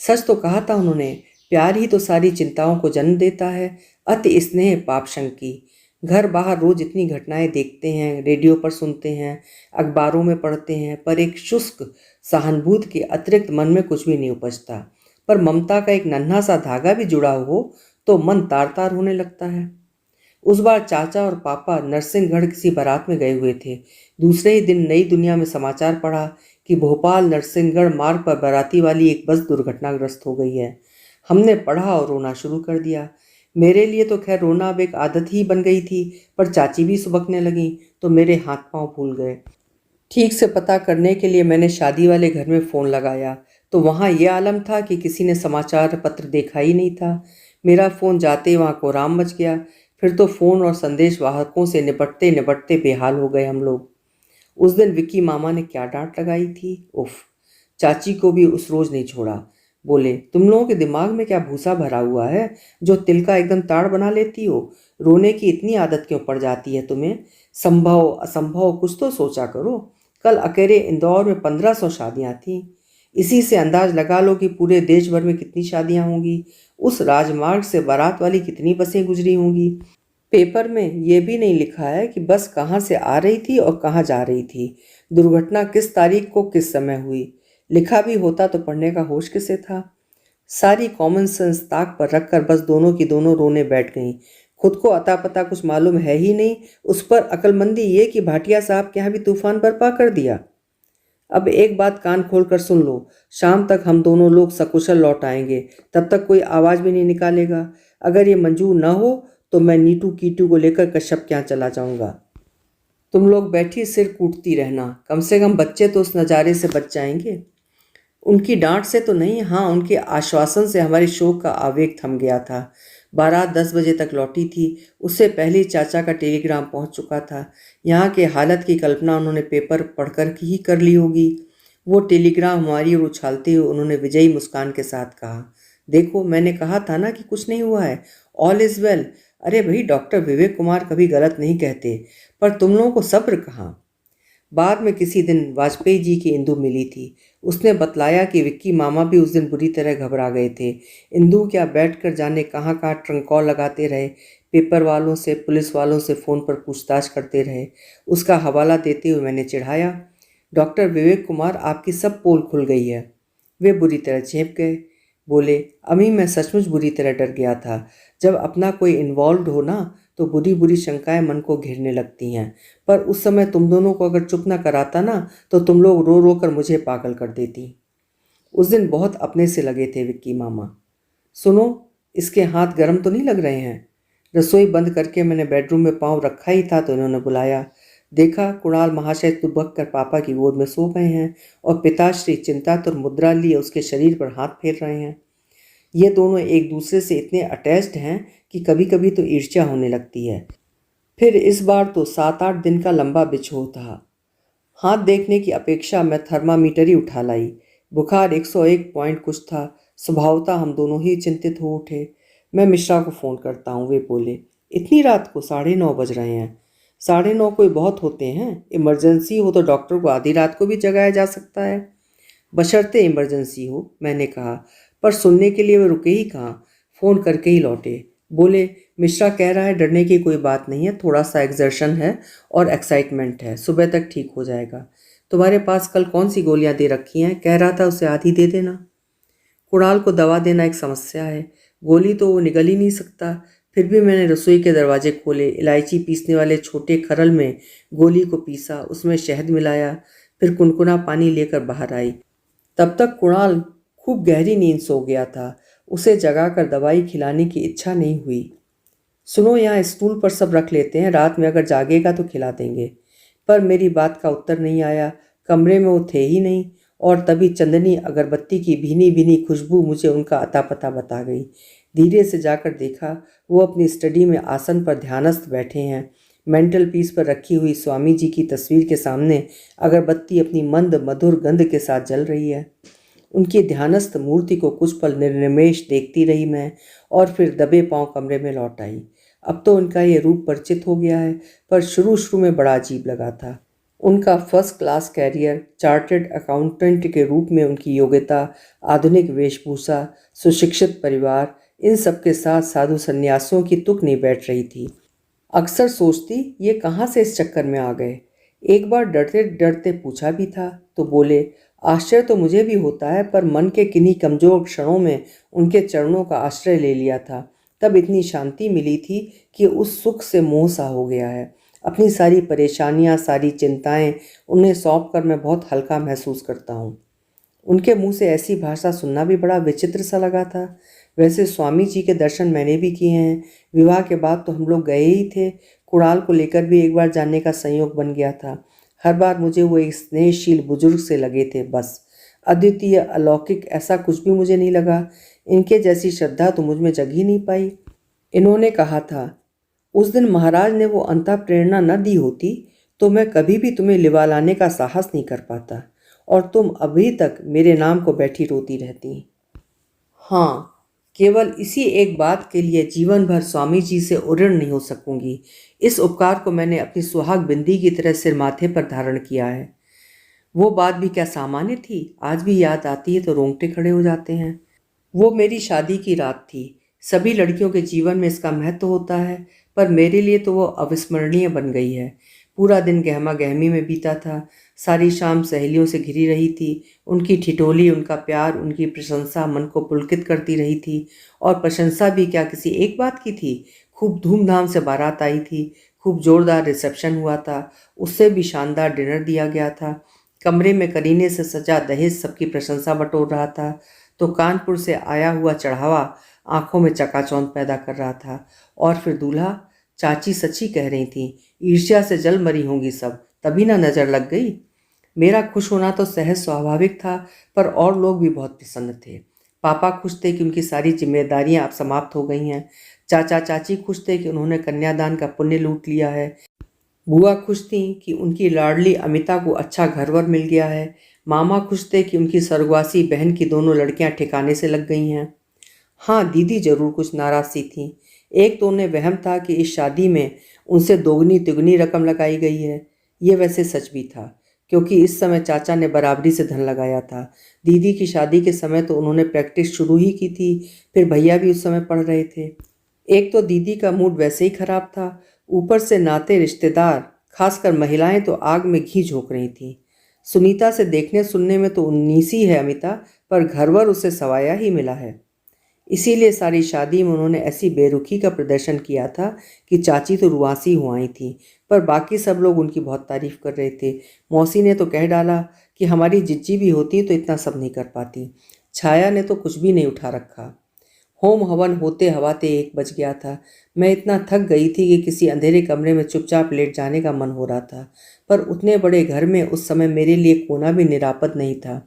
सच तो कहा था उन्होंने, प्यार ही तो सारी चिंताओं को जन्म देता है। अति स्नेह पाप शंकी। घर बाहर रोज इतनी घटनाएं देखते हैं, रेडियो पर सुनते हैं, अखबारों में पढ़ते हैं, पर एक शुष्क सहानुभूति के अतिरिक्त मन में कुछ भी नहीं उपजता। पर ममता का एक नन्हा सा धागा भी जुड़ा हो तो मन तार तार होने लगता है। उस बार चाचा और पापा नरसिंहगढ़ किसी बारात में गए हुए थे। दूसरे ही दिन नई दुनिया में समाचार पढ़ा कि भोपाल नरसिंहगढ़ मार्ग पर बाराती वाली एक बस दुर्घटनाग्रस्त हो गई है। हमने पढ़ा और रोना शुरू कर दिया। मेरे लिए तो खैर रोना अब एक आदत ही बन गई थी, पर चाची भी सुबकने लगी तो मेरे हाथ पांव फूल गए। ठीक से पता करने के लिए मैंने शादी वाले घर में फ़ोन लगाया तो वहाँ ये आलम था कि किसी ने समाचार पत्र देखा ही नहीं था। मेरा फ़ोन जाते ही वहाँ कोहराम मच गया। फिर तो फ़ोन और संदेश वाहकों से निपटते निपटते बेहाल हो गए हम लोग। उस दिन विक्की मामा ने क्या डांट लगाई थी, उफ। चाची को भी उस रोज़ नहीं छोड़ा। बोले, तुम लोगों के दिमाग में क्या भूसा भरा हुआ है जो तिल का एकदम ताड़ बना लेती हो? रोने की इतनी आदत क्यों पड़ जाती है तुम्हें? संभव असंभव कुछ तो सोचा करो। कल अकेले इंदौर में 1500 शादियाँ थीं। इसी से अंदाज लगा लो कि पूरे देश भर में कितनी शादियाँ होंगी। उस राजमार्ग से बारात वाली कितनी बसें गुजरी होंगी। पेपर में ये भी नहीं लिखा है कि बस कहाँ से आ रही थी और कहाँ जा रही थी, दुर्घटना किस तारीख को किस समय हुई। लिखा भी होता तो पढ़ने का होश किसे था। सारी कॉमन सेंस ताक पर रखकर बस दोनों की दोनों रोने बैठ गईं। खुद को अता पता कुछ मालूम है ही नहीं, उस पर अक्लमंदी ये कि भाटिया साहब के यहाँ भी तूफान बर्पा कर दिया। अब एक बात कान खोल कर सुन लो, शाम तक हम दोनों लोग सकुशल लौट आएंगे, तब तक कोई आवाज़ भी नहीं निकालेगा। अगर ये मंजूर न हो तो मैं नीटू कीटू को लेकर कश्यप के यहाँ चला जाऊंगा। तुम लोग बैठी सिर कूटती रहना, कम से कम बच्चे तो उस नज़ारे से बच जाएंगे। उनकी डांट से तो नहीं, हाँ उनके आश्वासन से हमारे शोक का आवेग थम गया था। बारात 10 बजे तक लौटी थी। उससे पहले ही चाचा का टेलीग्राम पहुंच चुका था। यहाँ के हालत की कल्पना उन्होंने पेपर पढ़कर ही कर ली होगी। वो टेलीग्राम हमारी ओर उछालते हुए उन्होंने विजयी मुस्कान के साथ कहा, देखो मैंने कहा था ना कि कुछ नहीं हुआ है, ऑल इज़ वेल। अरे भाई, डॉक्टर विवेक कुमार कभी गलत नहीं कहते, पर तुम लोगों को सब्र कहाँ। बाद में किसी दिन वाजपेयी जी की इंदू मिली थी। उसने बतलाया कि विक्की मामा भी उस दिन बुरी तरह घबरा गए थे। इंदू क्या बैठकर जाने कहाँ कहाँ ट्रंकॉल लगाते रहे। पेपर वालों से, पुलिस वालों से फ़ोन पर पूछताछ करते रहे। उसका हवाला देते हुए मैंने चिढ़ाया, डॉक्टर विवेक कुमार, आपकी सब पोल खुल गई है। वे बुरी तरह चेप गए। बोले, अम्मी मैं सचमुच बुरी तरह डर गया था। जब अपना कोई इन्वॉल्व हो ना तो बुरी बुरी शंकाएं मन को घेरने लगती हैं। पर उस समय तुम दोनों को अगर चुप न कराता ना तो तुम लोग रो रो कर मुझे पागल कर देती। उस दिन बहुत अपने से लगे थे विक्की मामा। सुनो, इसके हाथ गर्म तो नहीं लग रहे हैं? रसोई बंद करके मैंने बेडरूम में पाँव रखा ही था तो इन्होंने बुलाया। देखा, कुणाल महाशय दुबक कर पापा की गोद में सो गए हैं और पिताश्री चिंतातुर मुद्रा लिए उसके शरीर पर हाथ फेर रहे हैं। ये दोनों एक दूसरे से इतने अटैच्ड हैं कि कभी कभी तो ईर्ष्या होने लगती है। फिर इस बार तो 7-8 दिन का लंबा बिछोह था। हाथ देखने की अपेक्षा मैं थर्मामीटर ही उठा लाई। बुखार 101 पॉइंट कुछ था। स्वभावतः हम दोनों ही चिंतित हो उठे। मैं मिश्रा को फ़ोन करता हूँ, वे बोले, इतनी रात को 9:30 बज रहे हैं। 9:30 कोई बहुत होते हैं, इमरजेंसी हो तो डॉक्टर को आधी रात को भी जगाया जा सकता है। बशर्ते इमरजेंसी हो, मैंने कहा। पर सुनने के लिए वे रुके ही कहाँ, फ़ोन करके ही लौटे। बोले, मिश्रा कह रहा है डरने की कोई बात नहीं है, थोड़ा सा एक्सर्शन है और एक्साइटमेंट है, सुबह तक ठीक हो जाएगा। तुम्हारे पास कल कौन सी गोलियां दे रखी हैं? कह रहा था उसे आधी दे देना। कुणाल को दवा देना एक समस्या है, गोली तो वो निगल ही नहीं सकता। फिर भी मैंने रसोई के दरवाजे खोले, इलायची पीसने वाले छोटे खरल में गोली को पीसा, उसमें शहद मिलाया, फिर कुनकुना पानी लेकर बाहर आई। तब तक कुणाल खूब गहरी नींद सो गया था। उसे जगाकर दवाई खिलाने की इच्छा नहीं हुई। सुनो, यहाँ स्टूल पर सब रख लेते हैं, रात में अगर जागेगा तो खिला देंगे। पर मेरी बात का उत्तर नहीं आया। कमरे में वो थे ही नहीं। और तभी चंदनी अगरबत्ती की भीनी भीनी खुशबू मुझे उनका अता पता बता गई। धीरे से जाकर देखा, वो अपनी स्टडी में आसन पर ध्यानस्थ बैठे हैं। मेंटल पीस पर रखी हुई स्वामी जी की तस्वीर के सामने अगरबत्ती अपनी मंद मधुर गंध के साथ जल रही है। उनकी ध्यानस्थ मूर्ति को कुछ पल निर्निमेष देखती रही मैं, और फिर दबे पांव कमरे में लौट आई। अब तो उनका ये रूप परिचित हो गया है, पर शुरू शुरू में बड़ा अजीब लगा था। उनका first class career, chartered accountant के रूप में उनकी योग्यता, आधुनिक वेशभूषा, सुशिक्षित परिवार, इन सब के साथ साधु संन्यासियों की तुक नहीं बैठ रही थी। अक्सर सोचती ये कहाँ से इस चक्कर में आ गए। एक बार डरते डरते पूछा भी था तो बोले, आश्चर्य तो मुझे भी होता है, पर मन के किन्हीं कमजोर क्षणों में उनके चरणों का आश्रय ले लिया था। तब इतनी शांति मिली थी कि उस सुख से मोह सा हो गया है। अपनी सारी परेशानियां, सारी चिंताएं उन्हें सौंप कर मैं बहुत हल्का महसूस करता हूँ। उनके मुंह से ऐसी भाषा सुनना भी बड़ा विचित्र सा लगा था। वैसे स्वामी जी के दर्शन मैंने भी किए हैं। विवाह के बाद तो हम लोग गए ही थे। कुणाल को लेकर भी एक बार जाने का संयोग बन गया था। हर बार मुझे वो एक स्नेहशील बुजुर्ग से लगे थे, बस। अद्वितीय, अलौकिक ऐसा कुछ भी मुझे नहीं लगा। इनके जैसी श्रद्धा तो मुझ में जग ही नहीं पाई। इन्होंने कहा था, उस दिन महाराज ने वो अंतः प्रेरणा न दी होती तो मैं कभी भी तुम्हें लिवा लाने का साहस नहीं कर पाता, और तुम अभी तक मेरे नाम को बैठी रोती रहती। हाँ, केवल इसी एक बात के लिए जीवन भर स्वामी जी से उऋण नहीं हो सकूंगी। इस उपकार को मैंने अपनी सुहाग बिंदी की तरह सिर माथे पर धारण किया है। वो बात भी क्या सामान्य थी, आज भी याद आती है तो रोंगटे खड़े हो जाते हैं। वो मेरी शादी की रात थी। सभी लड़कियों के जीवन में इसका महत्व होता है, पर मेरे लिए तो वो अविस्मरणीय बन गई है। पूरा दिन गहमा गहमी में बीता था। सारी शाम सहेलियों से घिरी रही थी। उनकी ठिठोली, उनका प्यार, उनकी प्रशंसा मन को पुलकित करती रही थी। और प्रशंसा भी क्या किसी एक बात की थी। खूब धूमधाम से बारात आई थी, खूब जोरदार रिसेप्शन हुआ था, उससे भी शानदार डिनर दिया गया था। कमरे में करीने से सजा दहेज सबकी प्रशंसा बटोर रहा था, तो कानपुर से आया हुआ चढ़ावा आंखों में चकाचौंध पैदा कर रहा था। और फिर दूल्हा, चाची सच्ची कह रही थी, ईर्ष्या से जल मरी होंगी सब, तभी ना नजर लग गई। मेरा खुश होना तो सहज स्वाभाविक था, पर और लोग भी बहुत प्रसन्न थे। पापा खुश थे कि उनकी सारी जिम्मेदारियां अब समाप्त हो गई हैं। चाचा चाची खुश थे कि उन्होंने कन्यादान का पुण्य लूट लिया है। बुआ खुश थी कि उनकी लाडली अमिता को अच्छा घरवर मिल गया है। मामा खुश थे कि उनकी स्वर्गवासी बहन की दोनों लड़कियां ठिकाने से लग गई हैं। हाँ, दीदी जरूर कुछ नाराज सी थी। एक तो उन्हें वहम था कि इस शादी में उनसे दोगुनी तिगुनी रकम लगाई गई है। ये वैसे सच भी था, क्योंकि इस समय चाचा ने बराबरी से धन लगाया था। दीदी की शादी के समय तो उन्होंने प्रैक्टिस शुरू ही की थी, फिर भैया भी उस समय पढ़ रहे थे। एक तो दीदी का मूड वैसे ही खराब था, ऊपर से नाते रिश्तेदार, खासकर महिलाएं तो आग में घी झोंक रही थीं। सुनीता से देखने सुनने में तो 19 ही है अमिता, पर घरवर उसे सवाया ही मिला है। इसीलिए सारी शादी में उन्होंने ऐसी बेरुखी का प्रदर्शन किया था कि चाची तो रुआसी हो आई थी, पर बाकी सब लोग उनकी बहुत तारीफ कर रहे थे। मौसी ने तो कह डाला कि हमारी जिज्जी भी होती तो इतना सब नहीं कर पाती। छाया ने तो कुछ भी नहीं उठा रखा। होम हवन होते हवाते 1 बज गया था। मैं इतना थक गई थी कि किसी अंधेरे कमरे में चुपचाप लेट जाने का मन हो रहा था, पर उतने बड़े घर में उस समय मेरे लिए कोना भी निरापद नहीं था।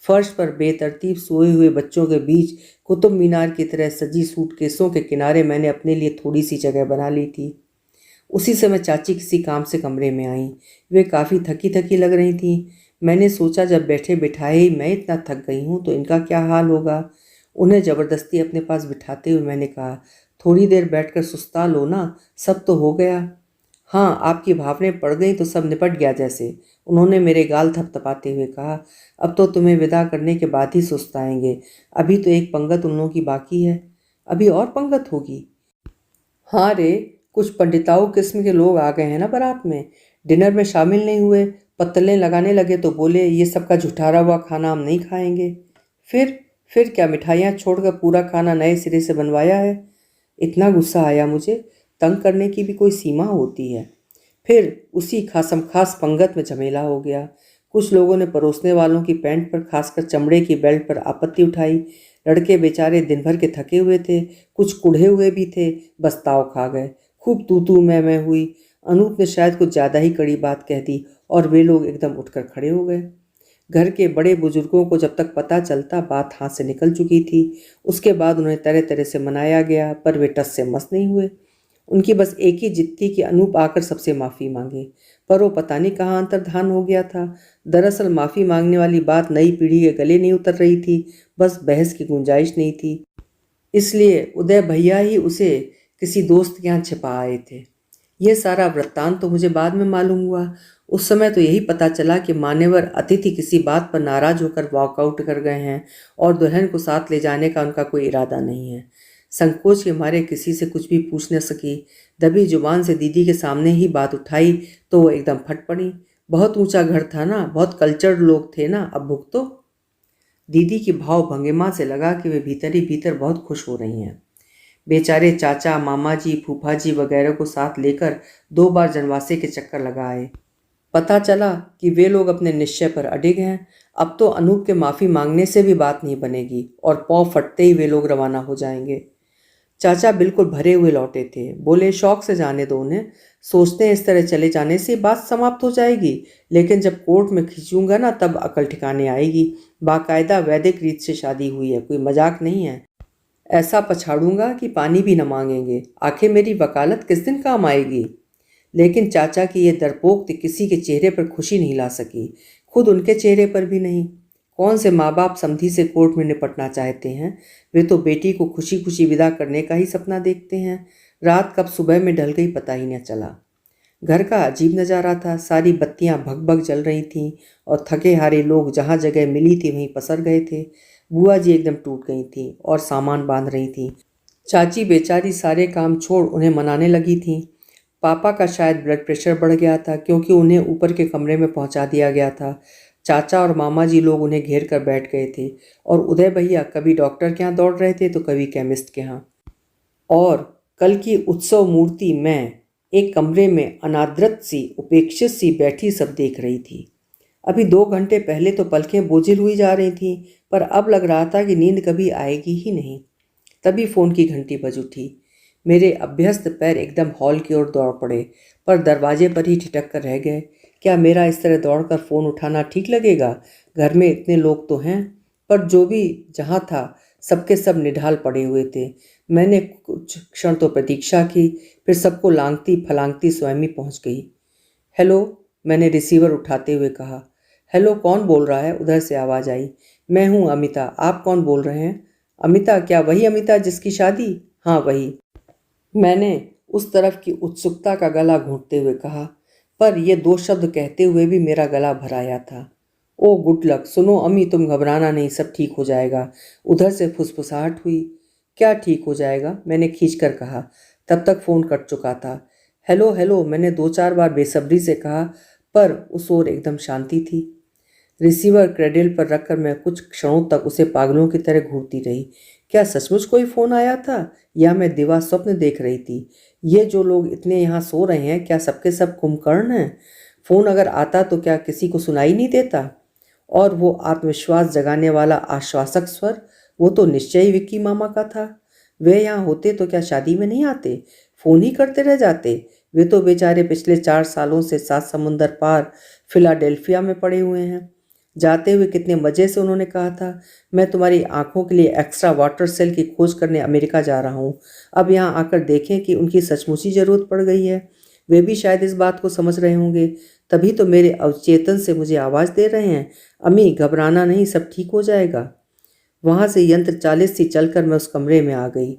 फर्श पर बेतरतीब सोए हुए बच्चों के बीच कुतुब मीनार की तरह सजी सूटकेसों के किनारे मैंने अपने लिए थोड़ी सी जगह बना ली थी। उसी समय चाची किसी काम से कमरे में आईं। वे काफ़ी थकी थकी लग रही थीं। मैंने सोचा जब बैठे बिठाए ही मैं इतना थक गई हूँ तो इनका क्या हाल होगा। उन्हें ज़बरदस्ती अपने पास बिठाते हुए मैंने कहा, थोड़ी देर बैठकर सुस्ता लो ना, सब तो हो गया। हाँ, आपकी भावनें पड़ गई तो सब निपट गया जैसे, उन्होंने मेरे गाल थपथपाते हुए कहा। अब तो तुम्हें विदा करने के बाद ही सुस्ताएंगे, अभी तो एक पंगत उन लोगों की बाकी है। अभी और पंगत होगी? हाँ रे, कुछ पंडिताऊ किस्म के लोग आ गए हैं ना बारात में। डिनर में शामिल नहीं हुए, पत्तलें लगाने लगे तो बोले ये सबका झुठारा हुआ खाना हम नहीं खाएंगे। फिर क्या मिठाइयाँ छोड़कर पूरा खाना नए सिरे से बनवाया है। इतना गुस्सा आया मुझे, तंग करने की भी कोई सीमा होती है। फिर उसी खासम खास पंगत में झमेला हो गया। कुछ लोगों ने परोसने वालों की पैंट पर, खासकर चमड़े की बेल्ट पर आपत्ति उठाई। लड़के बेचारे दिन भर के थके हुए थे, कुछ कुढ़े हुए भी थे, बस ताव खा गए। खूब तू तू मैं हुई। अनूप ने शायद कुछ ज़्यादा ही कड़ी बात कह दी और वे लोग एकदम उठकर खड़े हो गए। घर के बड़े बुजुर्गों को जब तक पता चलता बात हाथ से निकल चुकी थी। उसके बाद उन्हें तरह तरह से मनाया गया, पर वे टस से मस नहीं हुए। उनकी बस एक ही जिद थी कि अनूप आकर सबसे माफ़ी मांगे, पर वो पता नहीं कहाँ अंतर्धान हो गया था। दरअसल माफ़ी मांगने वाली बात नई पीढ़ी के गले नहीं उतर रही थी, बस बहस की गुंजाइश नहीं थी। इसलिए उदय भैया ही उसे किसी दोस्त के यहाँ छिपा आए थे। यह सारा वृत्तांत तो मुझे बाद में मालूम हुआ। उस समय तो यही पता चला कि मान्यवर अतिथि किसी बात पर नाराज होकर वॉकआउट कर गए हैं और दुल्हन को साथ ले जाने का उनका कोई इरादा नहीं है। संकोच के मारे किसी से कुछ भी पूछ न सकी। दबी जुबान से दीदी के सामने ही बात उठाई तो वो एकदम फट पड़ी। बहुत ऊंचा घर था ना, बहुत कल्चर्ड लोग थे ना, अब भुगतो। दीदी की भाव भंगिमा से लगा कि वे भीतर ही भीतर बहुत खुश हो रही हैं। बेचारे चाचा, मामा जी, फूफा जी वगैरह को साथ लेकर 2 बार जनवासे के चक्कर लगाए। पता चला कि वे लोग अपने निश्चय पर अडिग हैं। अब तो अनूप के माफ़ी मांगने से भी बात नहीं बनेगी और पाँव फटते ही वे लोग रवाना हो जाएंगे। चाचा बिल्कुल भरे हुए लौटे थे। बोले, शौक से जाने दो उन्हें, सोचते हैं इस तरह चले जाने से बात समाप्त हो जाएगी, लेकिन जब कोर्ट में खींचूंगा ना तब अकल ठिकाने आएगी। बाकायदा वैदिक रीत से शादी हुई है, कोई मजाक नहीं है। ऐसा पछाड़ूंगा कि पानी भी न मांगेंगे। आखिर मेरी वकालत किस दिन काम आएगी। लेकिन चाचा की ये डरपोक किसी के चेहरे पर खुशी नहीं ला सकी, खुद उनके चेहरे पर भी नहीं। कौन से माँ बाप समधी से कोर्ट में निपटना चाहते हैं। वे तो बेटी को खुशी खुशी विदा करने का ही सपना देखते हैं। रात कब सुबह में ढल गई पता ही न चला। घर का अजीब नज़ारा था। सारी बत्तियां भग-भग जल रही थीं और थके हारे लोग जहाँ जगह मिली थी वहीं पसर गए थे। बुआ जी एकदम टूट गई थीं और सामान बांध रही थीं। चाची बेचारी सारे काम छोड़ उन्हें मनाने लगी थीं। पापा का शायद ब्लड प्रेशर बढ़ गया था, क्योंकि उन्हें ऊपर के कमरे में पहुंचा दिया गया था। चाचा और मामा जी लोग उन्हें घेर कर बैठ गए थे और उदय भैया कभी डॉक्टर के यहाँ दौड़ रहे थे तो कभी केमिस्ट के यहाँ। और कल की उत्सव मूर्ति मैं एक कमरे में अनादृत सी, उपेक्षित सी बैठी सब देख रही थी। अभी 2 घंटे पहले तो पलकें बोझिल हुई जा रही थीं, पर अब लग रहा था कि नींद कभी आएगी ही नहीं। तभी फ़ोन की घंटी बज उठी। मेरे अभ्यस्त पैर एकदम हॉल की ओर दौड़ पड़े, पर दरवाजे पर ही ठिठक कर रह गए। क्या मेरा इस तरह दौड़कर फ़ोन उठाना ठीक लगेगा? घर में इतने लोग तो हैं। पर जो भी जहाँ था सबके सब निढाल पड़े हुए थे। मैंने कुछ क्षण तो प्रतीक्षा की, फिर सबको लांघती फलांगती स्वयं ही पहुँच गई। हेलो, मैंने रिसीवर उठाते हुए कहा। हेलो, कौन बोल रहा है? उधर से आवाज़ आई। मैं हूँ अमिता, आप कौन बोल रहे हैं? अमिता? क्या वही अमिता जिसकी शादी? हाँ वही, मैंने उस तरफ की उत्सुकता का गला घोंटते हुए कहा, पर ये 2 शब्द कहते हुए भी मेरा गला भर आया था। ओ गुड लक, सुनो अम्मी, तुम घबराना नहीं, सब ठीक हो जाएगा। उधर से फुसफुसाहट हुई। क्या ठीक हो जाएगा, मैंने खींचकर कहा। तब तक फ़ोन कट चुका था। हेलो हेलो, मैंने 2-4 बार बेसब्री से कहा, पर उस ओर एकदम शांति थी। रिसीवर क्रेडल पर रखकर मैं कुछ क्षणों तक उसे पागलों की तरह घूरती रही। क्या सचमुच कोई फ़ोन आया था, या मैं दिवा स्वप्न देख रही थी? ये जो लोग इतने यहाँ सो रहे हैं, क्या सबके सब कुंभकर्ण हैं? फ़ोन अगर आता तो क्या किसी को सुनाई नहीं देता? और वो आत्मविश्वास जगाने वाला आश्वासक स्वर, वो तो निश्चय ही विक्की मामा का था। वे यहाँ होते तो क्या शादी में नहीं आते, फ़ोन ही करते रह जाते? वे तो बेचारे पिछले 4 सालों से 7 समुंदर पार फिलाडेल्फिया में पड़े हुए हैं। जाते हुए कितने मज़े से उन्होंने कहा था, मैं तुम्हारी आंखों के लिए एक्स्ट्रा वाटर सेल की खोज करने अमेरिका जा रहा हूँ। अब यहाँ आकर देखें कि उनकी सचमुच ही ज़रूरत पड़ गई है। वे भी शायद इस बात को समझ रहे होंगे, तभी तो मेरे अवचेतन से मुझे आवाज़ दे रहे हैं, अम्मी घबराना नहीं, सब ठीक हो जाएगा। वहाँ से यंत्र चालित सी चलकर मैं उस कमरे में आ गई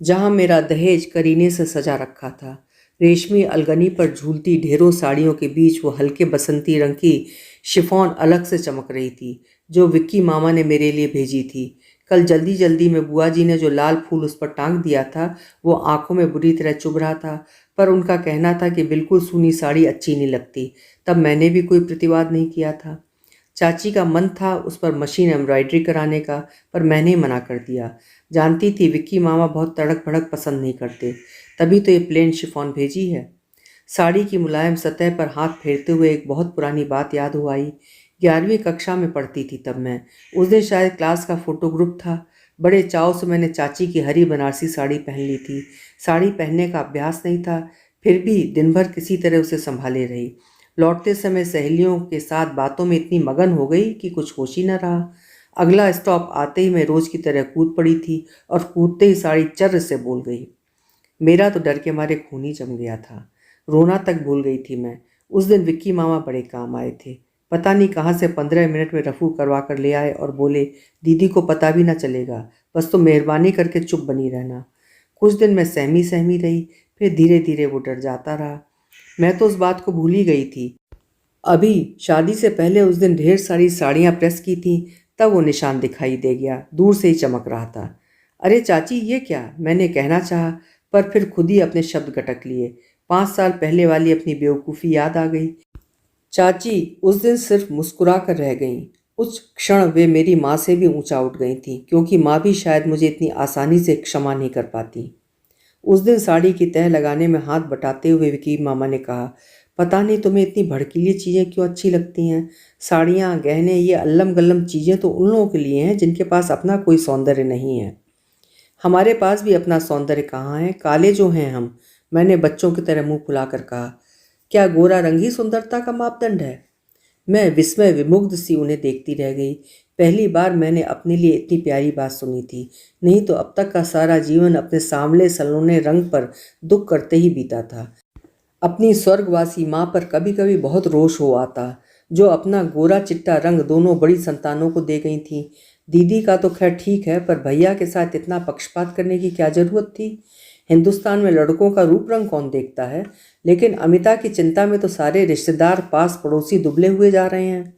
जहाँ मेरा दहेज करीने से सजा रखा था। रेशमी अलगनी पर झूलती ढेरों साड़ियों के बीच वो हल्के बसंती रंग की शिफॉन अलग से चमक रही थी, जो विक्की मामा ने मेरे लिए भेजी थी। कल जल्दी जल्दी में बुआ जी ने जो लाल फूल उस पर टांग दिया था, वो आंखों में बुरी तरह चुभ रहा था, पर उनका कहना था कि बिल्कुल सूनी साड़ी अच्छी नहीं लगती। तब मैंने भी कोई प्रतिवाद नहीं किया था। चाची का मन था उस पर मशीन एम्ब्रॉयडरी कराने का, पर मैंने मना कर दिया। जानती थी विक्की मामा बहुत तड़क भड़क पसंद नहीं करते, तभी तो ये प्लेन शिफॉन भेजी है। साड़ी की मुलायम सतह पर हाथ फेरते हुए एक बहुत पुरानी बात याद हो आई। 11वीं कक्षा में पढ़ती थी तब मैं। उस दिन शायद क्लास का फोटो ग्रुप था। बड़े चाव से मैंने चाची की हरी बनारसी साड़ी पहन ली थी। साड़ी पहनने का अभ्यास नहीं था, फिर भी दिन भर किसी तरह उसे संभाले रही। लौटते समय सहेलियों के साथ बातों में इतनी मगन हो गई कि कुछ होश ही न रहा। अगला स्टॉप आते ही मैं रोज की तरह कूद पड़ी थी, और कूदते ही साड़ी चर्र से बोल गई। मेरा तो डर के मारे खून ही जम गया था। रोना तक भूल गई थी मैं। उस दिन विक्की मामा बड़े काम आए थे। पता नहीं कहाँ से 15 मिनट में रफू करवा कर ले आए और बोले, दीदी को पता भी ना चलेगा, बस तो मेहरबानी करके चुप बनी रहना। कुछ दिन मैं सहमी सहमी रही, फिर धीरे धीरे वो डर जाता रहा। मैं तो उस बात को भूल ही गई थी। अभी शादी से पहले उस दिन ढेर सारी साड़ियाँ प्रेस की थी, तब वो निशान दिखाई दे गया, दूर से ही चमक रहा था। अरे चाची, ये क्या, मैंने कहना चाहा, पर फिर खुद ही अपने शब्द गटक लिए। 5 साल पहले वाली अपनी बेवकूफ़ी याद आ गई। चाची उस दिन सिर्फ मुस्कुरा कर रह गईं। उस क्षण वे मेरी माँ से भी ऊंचा उठ गई थीं, क्योंकि माँ भी शायद मुझे इतनी आसानी से क्षमा नहीं कर पाती। उस दिन साड़ी की तह लगाने में हाथ बटाते हुए विकी मामा ने कहा, पता नहीं तुम्हें इतनी भड़कीली चीज़ें क्यों अच्छी लगती हैं। साड़ियाँ, गहने, ये अल्लम गल्लम चीज़ें तो उन लोगों के लिए हैं जिनके पास अपना कोई सौंदर्य नहीं है। हमारे पास भी अपना सौंदर्य कहाँ है, काले जो हैं हम। मैंने बच्चों की तरह मुंह फुलाकर कहा, क्या गोरा रंग ही सुंदरता का मापदंड है? मैं विस्मय विमुग्ध सी उन्हें देखती रह गई। पहली बार मैंने अपने लिए इतनी प्यारी बात सुनी थी। नहीं तो अब तक का सारा जीवन अपने सांवले सलोने रंग पर दुख करते ही बीता था। अपनी स्वर्गवासी माँ पर कभी कभी बहुत रोष हो आता, जो अपना गोरा चिट्टा रंग दोनों बड़ी संतानों को दे गई थी। दीदी का तो खैर ठीक है, पर भैया के साथ इतना पक्षपात करने की क्या जरूरत थी? हिंदुस्तान में लड़कों का रूप रंग कौन देखता है, लेकिन अमिता की चिंता में तो सारे रिश्तेदार, पास पड़ोसी दुबले हुए जा रहे हैं।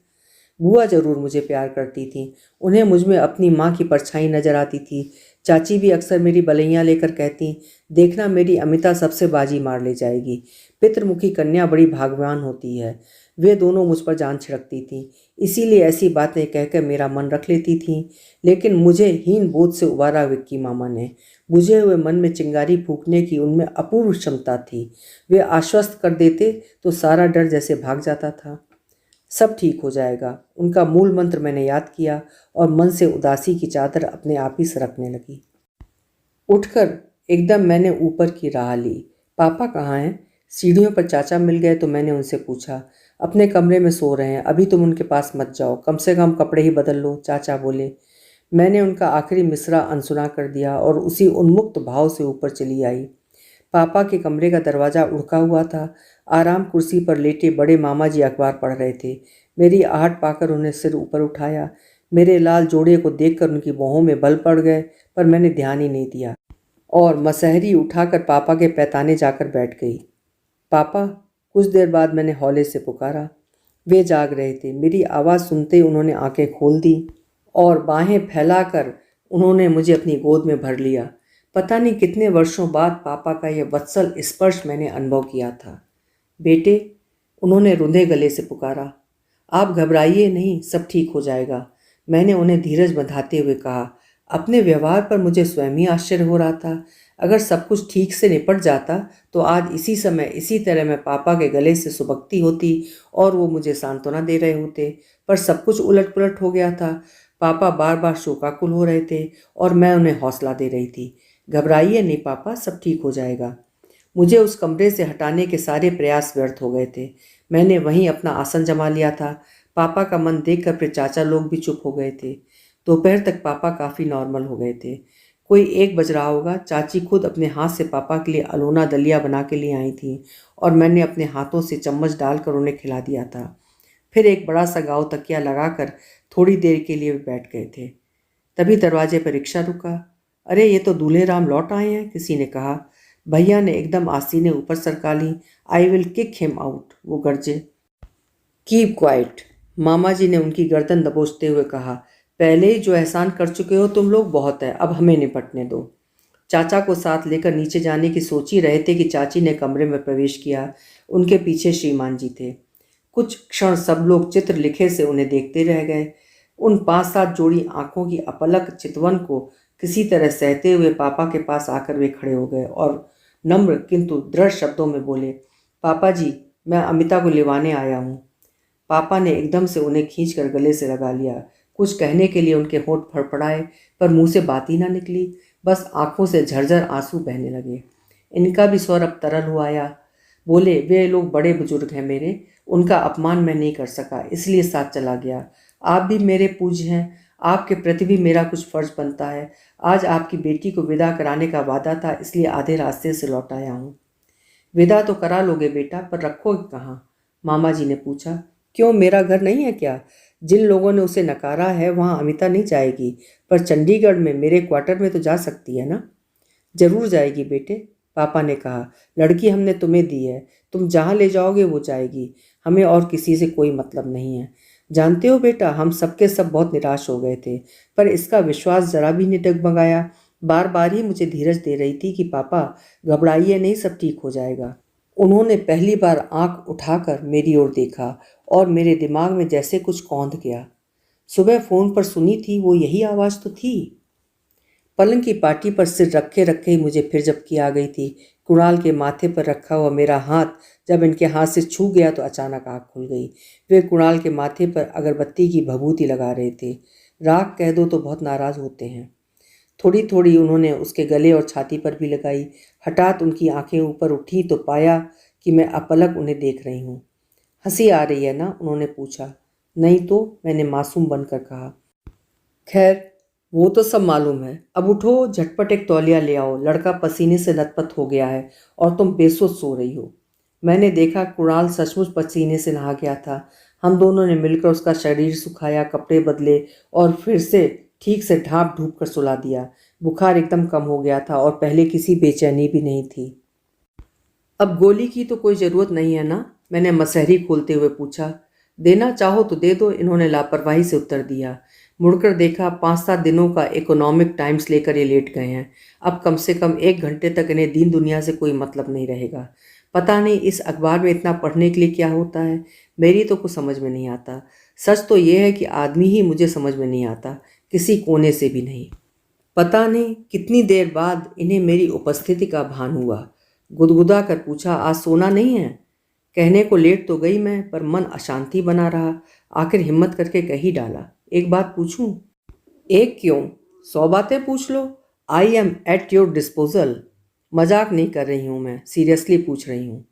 बुआ जरूर मुझे प्यार करती थी, उन्हें मुझ में अपनी माँ की परछाई नजर आती थी। चाची भी अक्सर मेरी बलैयाँ लेकर कहती, देखना मेरी अमिता सबसे बाजी मार ले जाएगी। पितृमुखी कन्या बड़ी भाग्यवान होती है। वे दोनों मुझ पर जान छिड़कती थीं, इसीलिए ऐसी बातें कहकर मेरा मन रख लेती थीं। लेकिन मुझे हीन बोध से उबारा विक्की मामा ने। बुझे हुए मन में चिंगारी फूंकने की उनमें अपूर्व क्षमता थी। वे आश्वस्त कर देते तो सारा डर जैसे भाग जाता था। सब ठीक हो जाएगा, उनका मूल मंत्र मैंने याद किया, और मन से उदासी की चादर अपने आप ही सरकने लगी। उठकर एकदम मैंने ऊपर की राह ली। पापा कहाँ हैं? सीढ़ियों पर चाचा मिल गए तो मैंने उनसे पूछा। अपने कमरे में सो रहे हैं, अभी तुम उनके पास मत जाओ, कम से कम कपड़े ही बदल लो, चाचा बोले। मैंने उनका आखिरी मिसरा अनसुना कर दिया और उसी उन्मुक्त भाव से ऊपर चली आई। पापा के कमरे का दरवाज़ा उड़का हुआ था। आराम कुर्सी पर लेटे बड़े मामा जी अखबार पढ़ रहे थे। मेरी आहट पाकर उन्हें सिर ऊपर उठाया। मेरे लाल जोड़े को देखकर उनकी बाहों में बल पड़ गए, पर मैंने ध्यान ही नहीं दिया और मसहरी उठाकर पापा के पैताने जाकर बैठ गई। पापा, कुछ देर बाद मैंने हौले से पुकारा। वे जाग रहे थे। मेरी आवाज़ सुनते ही उन्होंने आंखें खोल दी और बाहें फैलाकर उन्होंने मुझे अपनी गोद में भर लिया। पता नहीं कितने वर्षों बाद पापा का यह वत्सल स्पर्श मैंने अनुभव किया था। बेटे, उन्होंने रुंधे गले से पुकारा। आप घबराइए नहीं, सब ठीक हो जाएगा, मैंने उन्हें धीरज बंधाते हुए कहा। अपने व्यवहार पर मुझे स्वयं ही आश्चर्य हो रहा था। अगर सब कुछ ठीक से निपट जाता तो आज इसी समय इसी तरह मैं पापा के गले से सुबकती होती और वो मुझे सांत्वना दे रहे होते। पर सब कुछ उलट पुलट हो गया था। पापा बार बार शोकाकुल हो रहे थे और मैं उन्हें हौसला दे रही थी। घबराइए नहीं पापा, सब ठीक हो जाएगा। मुझे उस कमरे से हटाने के सारे प्रयास व्यर्थ हो गए थे। मैंने वहीं अपना आसन जमा लिया था। पापा का मन देखकर फिर चाचा लोग भी चुप हो गए थे। दोपहर तक पापा काफ़ी नॉर्मल हो गए थे। कोई 1 बज रहा होगा। चाची खुद अपने हाथ से पापा के लिए अलोना दलिया बना के लिए आई थी और मैंने अपने हाथों से चम्मच डालकर उन्हें खिला दिया था। फिर एक बड़ा सा गाँव तकिया लगाकर थोड़ी देर के लिए बैठ गए थे। तभी दरवाजे पर रिक्शा रुका। अरे ये तो दूल्हे राम लौट आए हैं, किसी ने कहा। भैया ने एकदम आसीनें ऊपर सरका ली। I will kick him out, वो गरजे। कीप क्वाइट, मामा जी ने उनकी गर्दन दबोचते हुए कहा। पहले ही जो एहसान कर चुके हो तुम लोग बहुत है, अब हमें निपटने दो। चाचा को साथ लेकर नीचे जाने की सोच ही रहे थे कि चाची ने कमरे में प्रवेश किया। उनके पीछे श्रीमान जी थे। कुछ क्षण सब लोग चित्र लिखे से उन्हें देखते रह गए। उन 5-7 जोड़ी आंखों की अपलक चितवन को किसी तरह सहते हुए पापा के पास आकर वे खड़े हो गए और नम्र किंतु दृढ़ शब्दों में बोले, पापा जी, मैं अमिता को लिवाने आया हूँ। पापा ने एकदम से उन्हें खींचकर गले से लगा लिया। कुछ कहने के लिए उनके होंठ फड़फड़ाए पर मुंह से बात ही ना निकली। बस आंखों से झरझर आंसू बहने लगे। इनका भी स्वर अब तरल हुआ आया। बोले, वे लोग बड़े बुजुर्ग हैं मेरे, उनका अपमान मैं नहीं कर सका, इसलिए साथ चला गया। आप भी मेरे पूज्य हैं, आपके प्रति भी मेरा कुछ फर्ज बनता है। आज आपकी बेटी को विदा कराने का वादा था, इसलिए आधे रास्ते से लौट आया हूँ। विदा तो करा लोगे बेटा, पर रखोगे कहाँ? मामा जी ने पूछा। क्यों, मेरा घर नहीं है क्या? जिन लोगों ने उसे नकारा है वहाँ अमिता नहीं जाएगी, पर चंडीगढ़ में मेरे क्वार्टर में तो जा सकती है ना? जरूर जाएगी बेटे, पापा ने कहा। लड़की हमने तुम्हें दी है, तुम जहाँ ले जाओगे वो जाएगी। हमें और किसी से कोई मतलब नहीं है। जानते हो बेटा, हम सबके सब बहुत निराश हो गए थे, पर इसका विश्वास जरा भी नहीं डगमगाया। बार बार ही मुझे धीरज दे रही थी कि पापा घबराइए नहीं, सब ठीक हो जाएगा। उन्होंने पहली बार आंख उठाकर मेरी ओर देखा और मेरे दिमाग में जैसे कुछ कौंध गया। सुबह फोन पर सुनी थी वो यही आवाज़ तो थी। पलंग की पाटी पर सिर रखे रखे ही मुझे फिर झपकी आ गई थी। कुणाल के माथे पर रखा हुआ मेरा हाथ जब इनके हाथ से छू गया तो अचानक आँख खुल गई। वे कुणाल के माथे पर अगरबत्ती की भभूति लगा रहे थे। राख कह दो तो बहुत नाराज़ होते हैं। थोड़ी थोड़ी उन्होंने उसके गले और छाती पर भी लगाई। हठात उनकी आंखें ऊपर उठी तो पाया कि मैं अपलक उन्हें देख रही हूँ। हंसी आ रही है ना, उन्होंने पूछा। नहीं तो, मैंने मासूम बनकर कहा। खैर, वो तो सब मालूम है। अब उठो, झटपट एक तौलिया ले आओ, लड़का पसीने से लथपथ हो गया है और तुम बेसोच सो रही हो। मैंने देखा कुणाल सचमुच पसीने से नहा गया था। हम दोनों ने मिलकर उसका शरीर सुखाया, कपड़े बदले और फिर से ठीक से ढाँप ढूंप कर सुला दिया। बुखार एकदम कम हो गया था और पहले किसी बेचैनी भी नहीं थी। अब गोली की तो कोई ज़रूरत नहीं है ना, मैंने मसहरी खोलते हुए पूछा। देना चाहो तो दे दो, इन्होंने लापरवाही से उत्तर दिया। मुड़कर देखा, 5-7 दिनों का इकोनॉमिक टाइम्स लेकर ये लेट गए हैं। अब कम से कम 1 घंटे तक इन्हें दीन दुनिया से कोई मतलब नहीं रहेगा। पता नहीं इस अखबार में इतना पढ़ने के लिए क्या होता है, मेरी तो कुछ समझ में नहीं आता। सच तो ये है कि आदमी ही मुझे समझ में नहीं आता, किसी कोने से भी नहीं। पता नहीं कितनी देर बाद इन्हें मेरी उपस्थिति का भान हुआ। गुदगुदा कर पूछा, आज सोना नहीं है? कहने को लेट तो गई मैं, पर मन अशांति बना रहा। आखिर हिम्मत करके कह ही डाला, एक बात पूछूं? एक क्यों, 100 बातें पूछ लो। I am at your disposal. मजाक नहीं कर रही हूँ मैं, सीरियसली पूछ रही हूँ।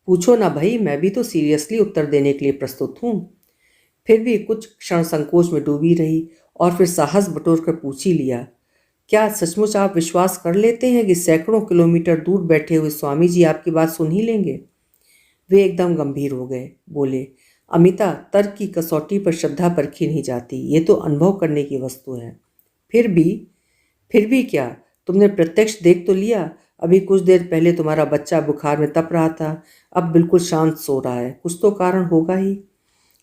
पूछो ना भाई, मैं भी तो सीरियसली उत्तर देने के लिए प्रस्तुत हूँ। फिर भी कुछ क्षण संकोच में डूबी रही और फिर साहस बटोर कर पूछ ही लिया, क्या सचमुच आप विश्वास कर लेते हैं कि सैकड़ों किलोमीटर दूर बैठे हुए स्वामी जी आपकी बात सुन ही लेंगे? वे एकदम गंभीर हो गए। बोले, अमिता, तर्क की कसौटी पर श्रद्धा परखी नहीं जाती, ये तो अनुभव करने की वस्तु है। फिर भी क्या, तुमने प्रत्यक्ष देख तो लिया। अभी कुछ देर पहले तुम्हारा बच्चा बुखार में तप रहा था, अब बिल्कुल शांत सो रहा है। कुछ तो कारण होगा ही।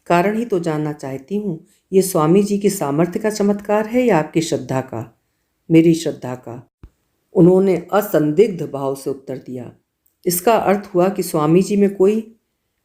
कारण ही तो जानना चाहती हूँ, ये स्वामी जी की सामर्थ्य का चमत्कार है या आपकी श्रद्धा का? मेरी श्रद्धा का। उन्होंने असंदिग्ध भाव से उत्तर दिया। इसका अर्थ हुआ कि स्वामी जी में कोई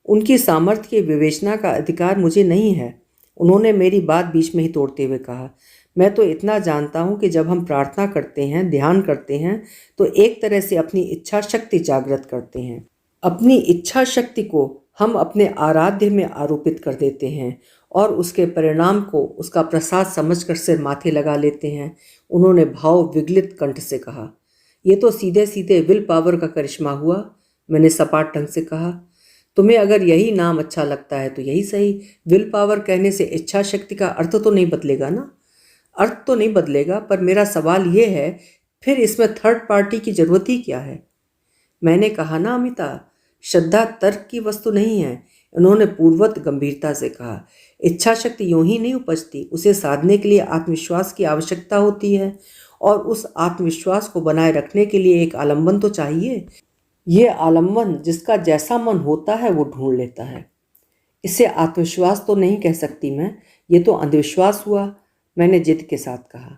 उनकी सामर्थ्य की विवेचना का अधिकार मुझे नहीं है। उन्होंने मेरी बात बीच में ही तोड़ते हुए कहा, मैं तो इतना जानता हूँ कि जब हम प्रार्थना करते हैं, ध्यान करते हैं, तो एक तरह से अपनी इच्छा शक्ति जागृत करते हैं। अपनी इच्छा शक्ति को हम अपने आराध्य में आरोपित कर देते हैं और उसके परिणाम को उसका प्रसाद समझकर सिर माथे लगा लेते हैं। उन्होंने भाव विगलित कंठ से कहा, ये तो सीधे सीधे विल पावर का करिश्मा हुआ। मैंने सपाट ढंग से कहा, तुम्हें अगर यही नाम अच्छा लगता है तो यही सही। विल पावर कहने से इच्छा शक्ति का अर्थ तो नहीं बदलेगा ना। अर्थ तो नहीं बदलेगा, पर मेरा सवाल ये है, फिर इसमें थर्ड पार्टी की जरूरत ही क्या है? मैंने कहा ना अमिता, श्रद्धा तर्क की वस्तु नहीं है। उन्होंने पूर्ववत गंभीरता से कहा, इच्छा शक्ति यूं ही नहीं उपजती, उसे साधने के लिए आत्मविश्वास की आवश्यकता होती है और उस आत्मविश्वास को बनाए रखने के लिए एक आलंबन तो चाहिए। ये आलंबन जिसका जैसा मन होता है वो ढूंढ लेता है। इसे आत्मविश्वास तो नहीं कह सकती मैं, ये तो अंधविश्वास हुआ। मैंने जिद के साथ कहा,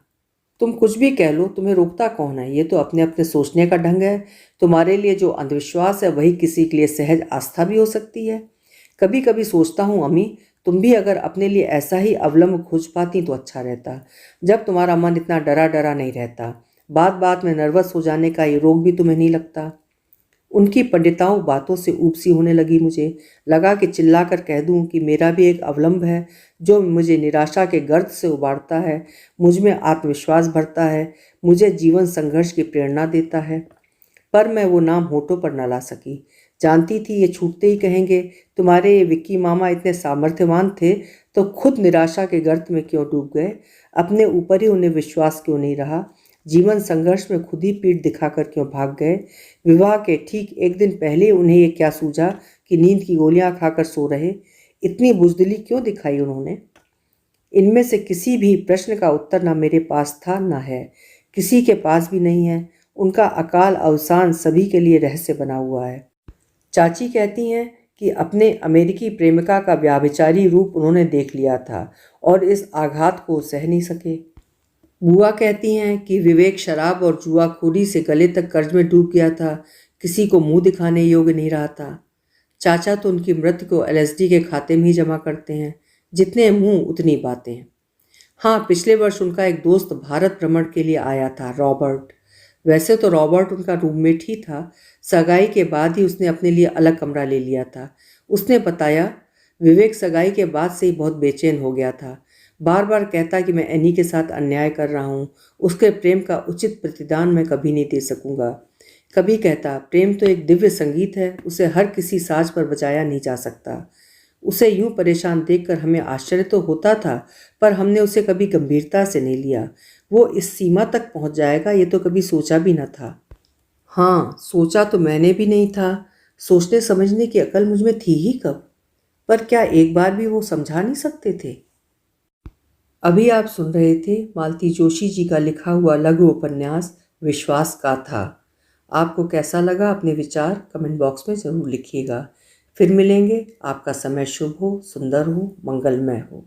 तुम कुछ भी कह लो, तुम्हें रोकता कौन है? ये तो अपने अपने सोचने का ढंग है। तुम्हारे लिए जो अंधविश्वास है वही किसी के लिए सहज आस्था भी हो सकती है। कभी कभी सोचता हूँ अम्मी, तुम भी अगर अपने लिए ऐसा ही अवलंब खोज पाती तो अच्छा रहता। जब तुम्हारा मन इतना डरा डरा नहीं रहता, बात बात में नर्वस हो जाने का ये रोग भी तुम्हें नहीं लगता। उनकी पंडिताओं बातों से ऊबसी होने लगी। मुझे लगा कि चिल्लाकर कह दूं कि मेरा भी एक अवलंब है जो मुझे निराशा के गर्त से उबारता है, मुझ में आत्मविश्वास भरता है, मुझे जीवन संघर्ष की प्रेरणा देता है। पर मैं वो नाम होठों पर न ला सकी। जानती थी ये छूटते ही कहेंगे, तुम्हारे ये विक्की मामा इतने सामर्थ्यवान थे तो खुद निराशा के गर्त में क्यों डूब गए? अपने ऊपर ही उन्हें विश्वास क्यों नहीं रहा? जीवन संघर्ष में खुद ही पीठ दिखाकर क्यों भाग गए? विवाह के ठीक एक दिन पहले उन्हें ये क्या सूझा कि नींद की गोलियां खाकर सो रहे? इतनी बुजदिली क्यों दिखाई उन्होंने? इनमें से किसी भी प्रश्न का उत्तर ना मेरे पास था, ना है, किसी के पास भी नहीं है। उनका अकाल अवसान सभी के लिए रहस्य बना हुआ है। चाची कहती हैं कि अपने अमेरिकी प्रेमिका का व्याभिचारी रूप उन्होंने देख लिया था और इस आघात को सह नहीं सके। बुआ कहती हैं कि विवेक शराब और जुआखोरी से गले तक कर्ज में डूब गया था, किसी को मुंह दिखाने योग्य नहीं रहा था। चाचा तो उनकी मृत्यु को एलएसडी के खाते में ही जमा करते हैं, जितने मुंह उतनी बातें। हाँ, पिछले वर्ष उनका एक दोस्त भारत भ्रमण के लिए आया था, रॉबर्ट। वैसे तो रॉबर्ट उनका रूममेट ही था, सगाई के बाद ही उसने अपने लिए अलग कमरा ले लिया था। उसने बताया, विवेक सगाई के बाद से ही बहुत बेचैन हो गया था। बार बार कहता कि मैं एनी के साथ अन्याय कर रहा हूँ, उसके प्रेम का उचित प्रतिदान मैं कभी नहीं दे सकूँगा। कभी कहता, प्रेम तो एक दिव्य संगीत है, उसे हर किसी साज पर बजाया नहीं जा सकता। उसे यूं परेशान देखकर हमें आश्चर्य तो होता था, पर हमने उसे कभी गंभीरता से नहीं लिया। वो इस सीमा तक पहुंच जाएगा ये तो कभी सोचा भी न था। हाँ, सोचा तो मैंने भी नहीं था। सोचने समझने की अकल मुझ में थी ही कब? पर क्या एक बार भी वो समझा नहीं सकते थे? अभी आप सुन रहे थे मालती जोशी जी का लिखा हुआ लघु उपन्यास विश्वास का था। आपको कैसा लगा अपने विचार कमेंट बॉक्स में ज़रूर लिखिएगा। फिर मिलेंगे। आपका समय शुभ हो, सुंदर हो, मंगलमय हो।